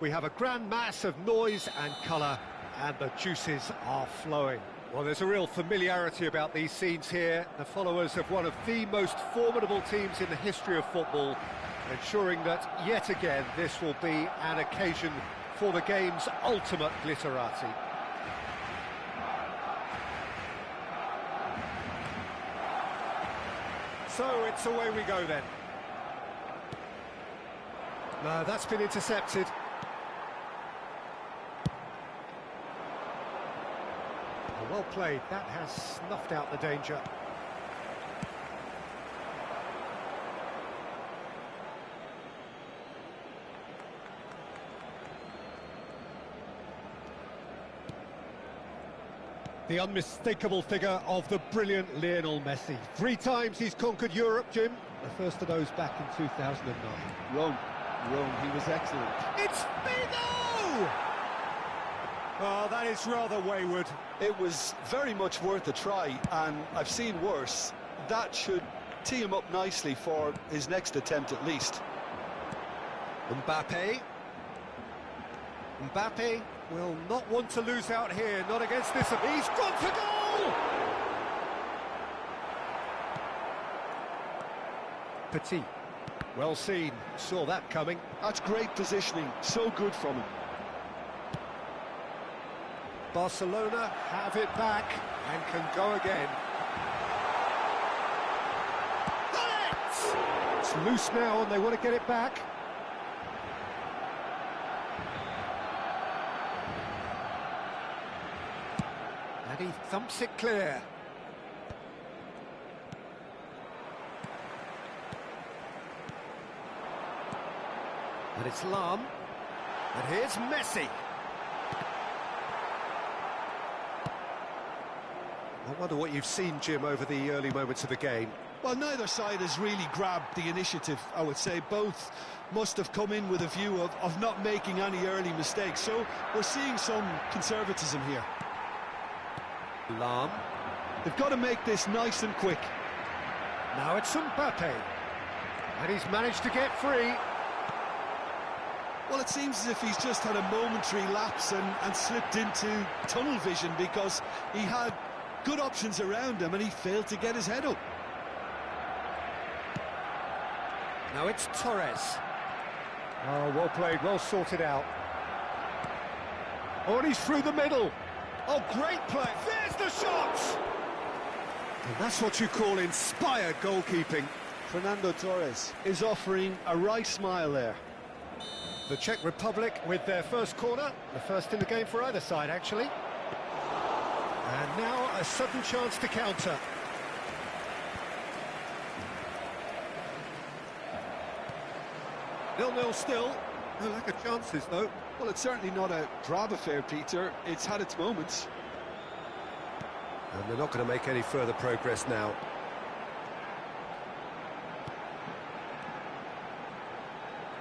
We have a grand mass of noise and colour, and the juices are flowing. Well, there's a real familiarity about these scenes here. The followers of one of the most formidable teams in the history of football, ensuring that, yet again, this will be an occasion for the game's ultimate glitterati. So it's away we go then. No, that's been intercepted. Well played, that has snuffed out the danger. The unmistakable figure of the brilliant Lionel Messi. 3 times he's conquered Europe, Jim. The first of those back in 2009. Rome, he was excellent. It's Figo! Oh, that is rather wayward. It was very much worth a try, and I've seen worse. That should tee him up nicely for his next attempt at least. Mbappe will not want to lose out here, not against this. He's gone for goal! Petit, well seen, saw that coming. That's great positioning, so good from him. Barcelona have it back and can go again. It's loose now and they want to get it back. And he thumps it clear. And it's Lam. And here's Messi. I wonder what you've seen, Jim, over the early moments of the game. Well, neither side has really grabbed the initiative, I would say. Both must have come in with a view of not making any early mistakes. So we're seeing some conservatism here. Lam. They've got to make this nice and quick. Now it's Mbappe. And he's managed to get free. Well, it seems as if he's just had a momentary lapse and slipped into tunnel vision, because he had good options around him and he failed to get his head up. Now it's Torres. Oh, well played, well sorted out. Oh, and he's through the middle. Oh, great play. There's the shot! And that's what you call inspired goalkeeping. Fernando Torres is offering a right smile there. The Czech Republic with their first corner, the first in the game for either side, actually. And now a sudden chance to counter. Nil-nil still. No lack of chances, though. Well, it's certainly not a drab affair, Peter. It's had its moments. And they're not going to make any further progress now.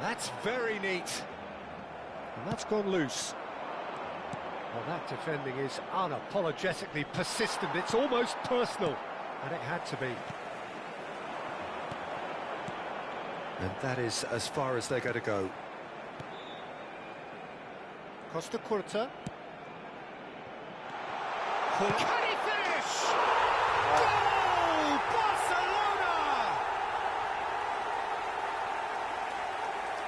That's very neat. And that's gone loose. Well, that defending is unapologetically persistent. It's almost personal. And it had to be. And that is as far as they're going to go. Costa Curta. Can he finish? Goal! Barcelona!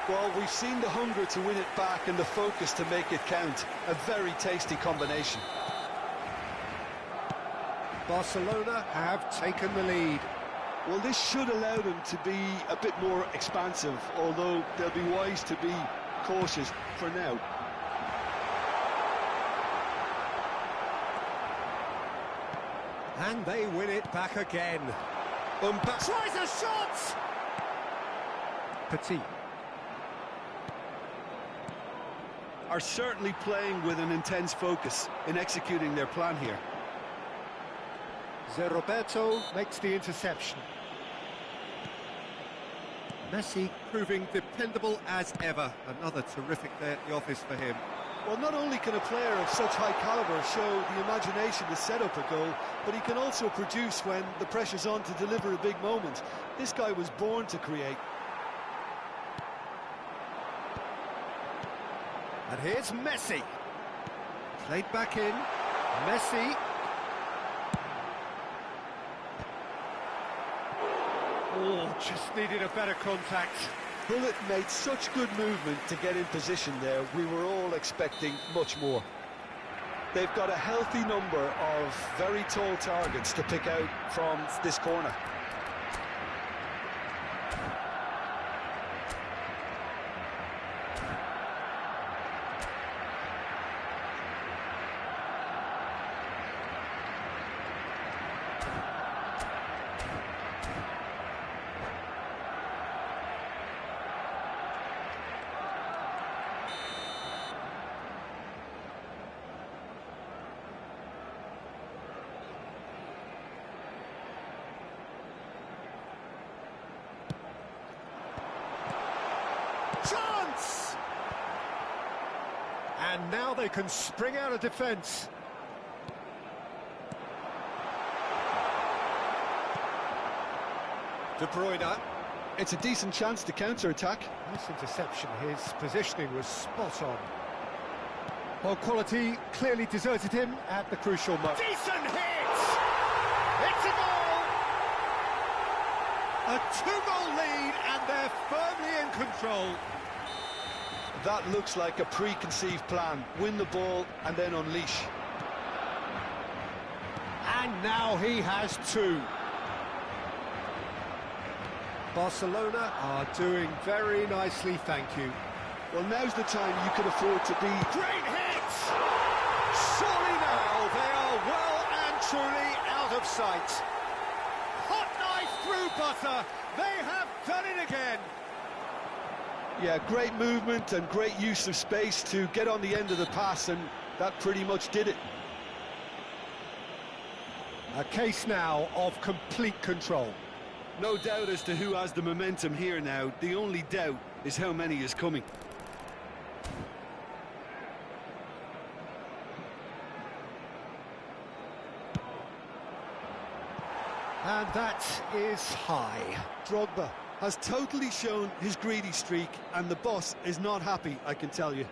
Well, we've seen the hunger to win it back and the focus to make it count. A very tasty combination. Barcelona have taken the lead. Well, this should allow them to be a bit more expansive, although they'll be wise to be cautious for now. And they win it back again. Tries a shot! Petit. Are certainly playing with an intense focus in executing their plan here. Roberto makes the interception. Messi proving dependable as ever. Another terrific day at the office for him. Well, not only can a player of such high calibre show the imagination to set up a goal, but he can also produce when the pressure's on to deliver a big moment. This guy was born to create. And here's Messi. Played back in. Messi. Oh, just needed a better contact. Bullet made such good movement to get in position there. We were all expecting much more. They've got a healthy number of very tall targets to pick out from this corner. Chance! And now they can spring out of defence. De Bruyne. It's a decent chance to counter-attack. Nice interception. His positioning was spot on. Well, quality clearly deserted him at the crucial moment. Decent hit! It's a goal! A two-goal lead, and they're firmly in control. That looks like a preconceived plan. Win the ball and then unleash. And now he has two. Barcelona are doing very nicely, thank you. Well, now's the time you can afford to be... Great hit! Surely now they are well and truly out of sight. Hot knife through butter. They have done it again. Yeah, great movement and great use of space to get on the end of the pass, and that pretty much did it. A case now of complete control. No doubt as to who has the momentum here now. The only doubt is how many is coming. And that is high. Drogba has totally shown his greedy streak, and the boss is not happy, I can tell you.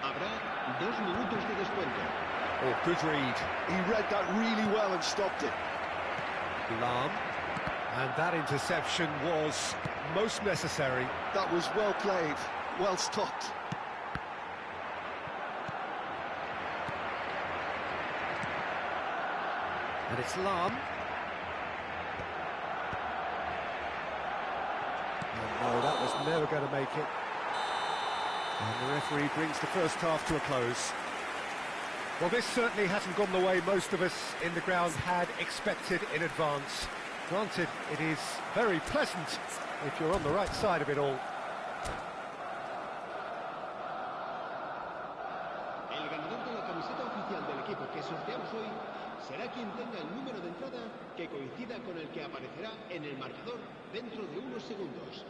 Habrá 2 minutos de descuento. Oh, good read. He read that really well and stopped it. Lahm. And that interception was most necessary. That was well played, well stopped. And it's Lahm. Oh, no, that was never going to make it. And the referee brings the first half to a close. Well, this certainly hasn't gone the way most of us in the ground had expected in advance. Granted, it is very pleasant if you're on the right side of it all. El ganador de la camiseta oficial del equipo que sorteamos hoy será quien tenga el número de entrada que coincida con el que aparecerá en el marcador dentro de unos segundos.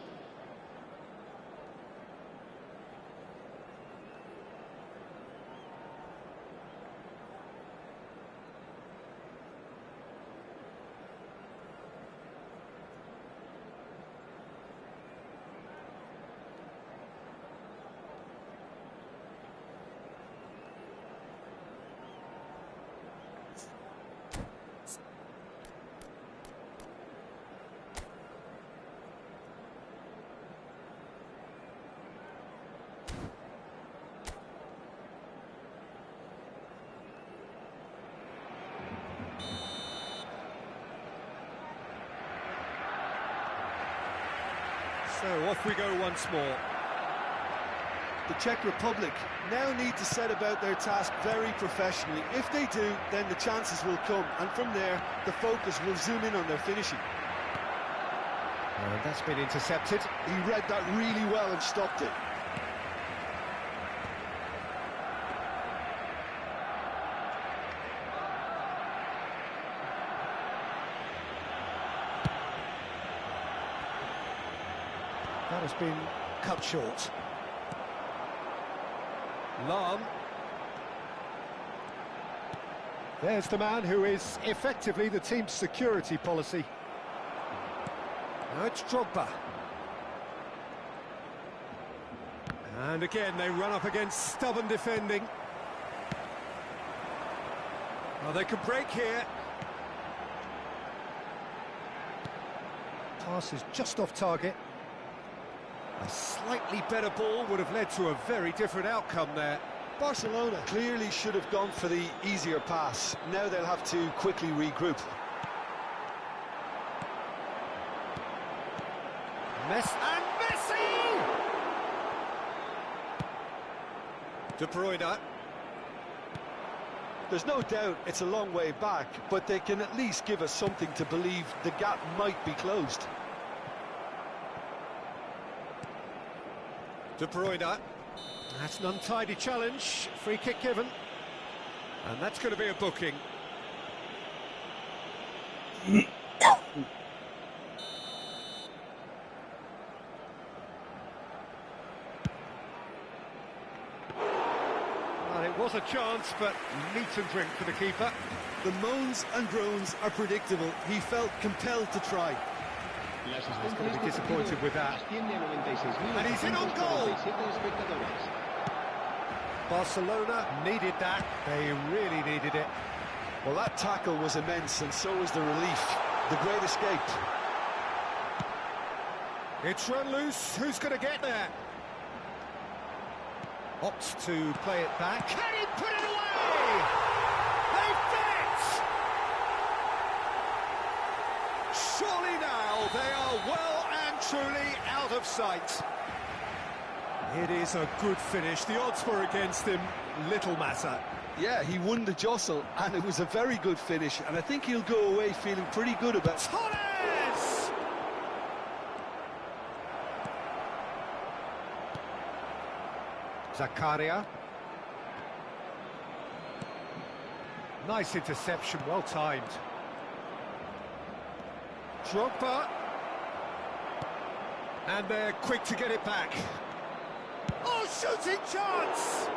So off we go once more. The Czech Republic now need to set about their task very professionally. If they do, then the chances will come, and from there, the focus will zoom in on their finishing. And that's been intercepted. He read that really well and stopped it. That has been cut short. Long. There's the man who is effectively the team's security policy. Now it's Drogba. And again, they run up against stubborn defending. Well, they could break here. Pass is just off target. A slightly better ball would have led to a very different outcome there. Barcelona clearly should have gone for the easier pass. Now they'll have to quickly regroup. Messi! De Bruyne. There's no doubt it's a long way back, but they can at least give us something to believe the gap might be closed. De Bruyne. That's an untidy challenge. Free kick given. And that's going to be a booking. Well, it was a chance, but meat and drink for the keeper. The moans and groans are predictable. He felt compelled to try. He's going to be disappointed with that. And he's in on goal! Barcelona needed that. They really needed it. Well, that tackle was immense, and so was the relief. The great escape. It's run loose. Who's going to get there? Opts to play it back. Can he put it away? They've done it! Surely now they are well and truly out of sight. It is a good finish. The odds were against him. Little matter. Yeah, he won the jostle, and it was a very good finish, and I think he'll go away feeling pretty good about it. Torres! Zakaria. Nice interception, well timed. Drogba. And they're quick to get it back. Oh, shooting chance!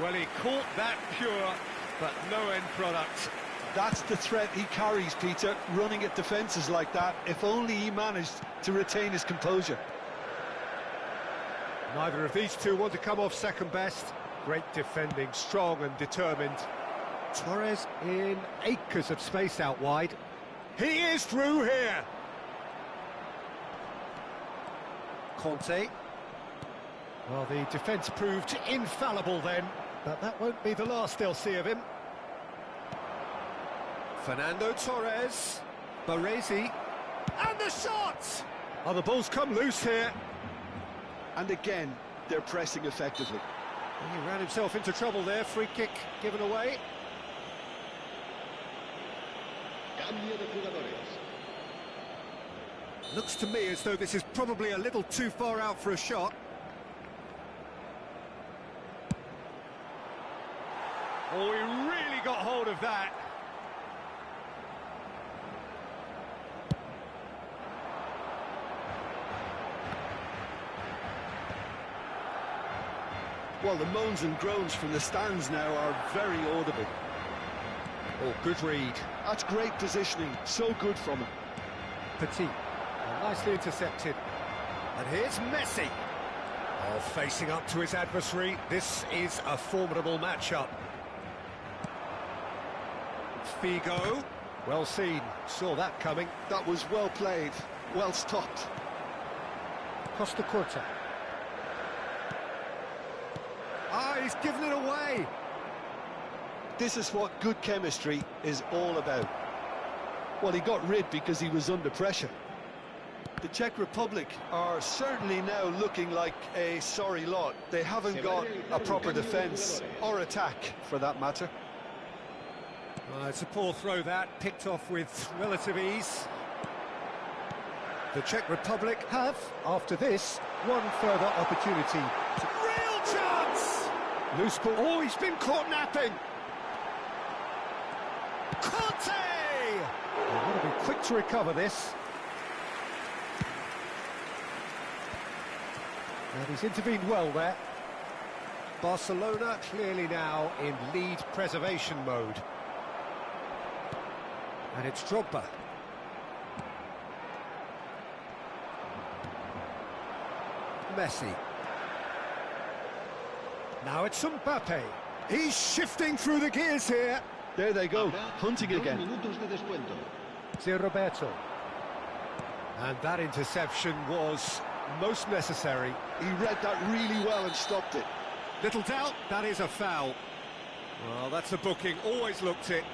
Well, he caught that pure, but no end product. That's the threat he carries, Peter, running at defences like that, if only he managed to retain his composure. Neither of these two want to come off second best. Great defending, strong and determined. Torres in acres of space out wide. He is through here. Conte. Well, the defence proved infallible then, but that won't be the last they'll see of him. Fernando Torres. Baresi. And the shot! Oh, the ball's come loose here. And again, they're pressing effectively. He ran himself into trouble there. Free kick given away. Cambio de jugadores. Looks to me as though this is probably a little too far out for a shot. Oh, he really got hold of that. Well, the moans and groans from the stands now are very audible. Oh, good read. That's great positioning, so good from him. Petit. Nicely intercepted. And here's Messi. Oh, facing up to his adversary. This is a formidable matchup. Figo. Well seen. Saw that coming. That was well played, well stopped. Costa Curta. Ah, he's given it away. This is what good chemistry is all about. Well, he got rid because he was under pressure. The Czech Republic are certainly now looking like a sorry lot. They haven't got a proper defence or attack, for that matter. It's a poor throw that, picked off with relative ease. The Czech Republic have, after this, one further opportunity. Real chance! Loose ball. Oh, he's been caught napping. Conte! They've got to be quick to recover this. And he's intervened well there. Barcelona clearly now in lead preservation mode. And it's Drogba. Messi. Now it's Mbappe. He's shifting through the gears here. There they go, hunting again. Minutos de descuento. See Roberto. And that interception was most necessary. He read that really well and stopped it. Little doubt, that is a foul. Well, that's a booking, always looked it.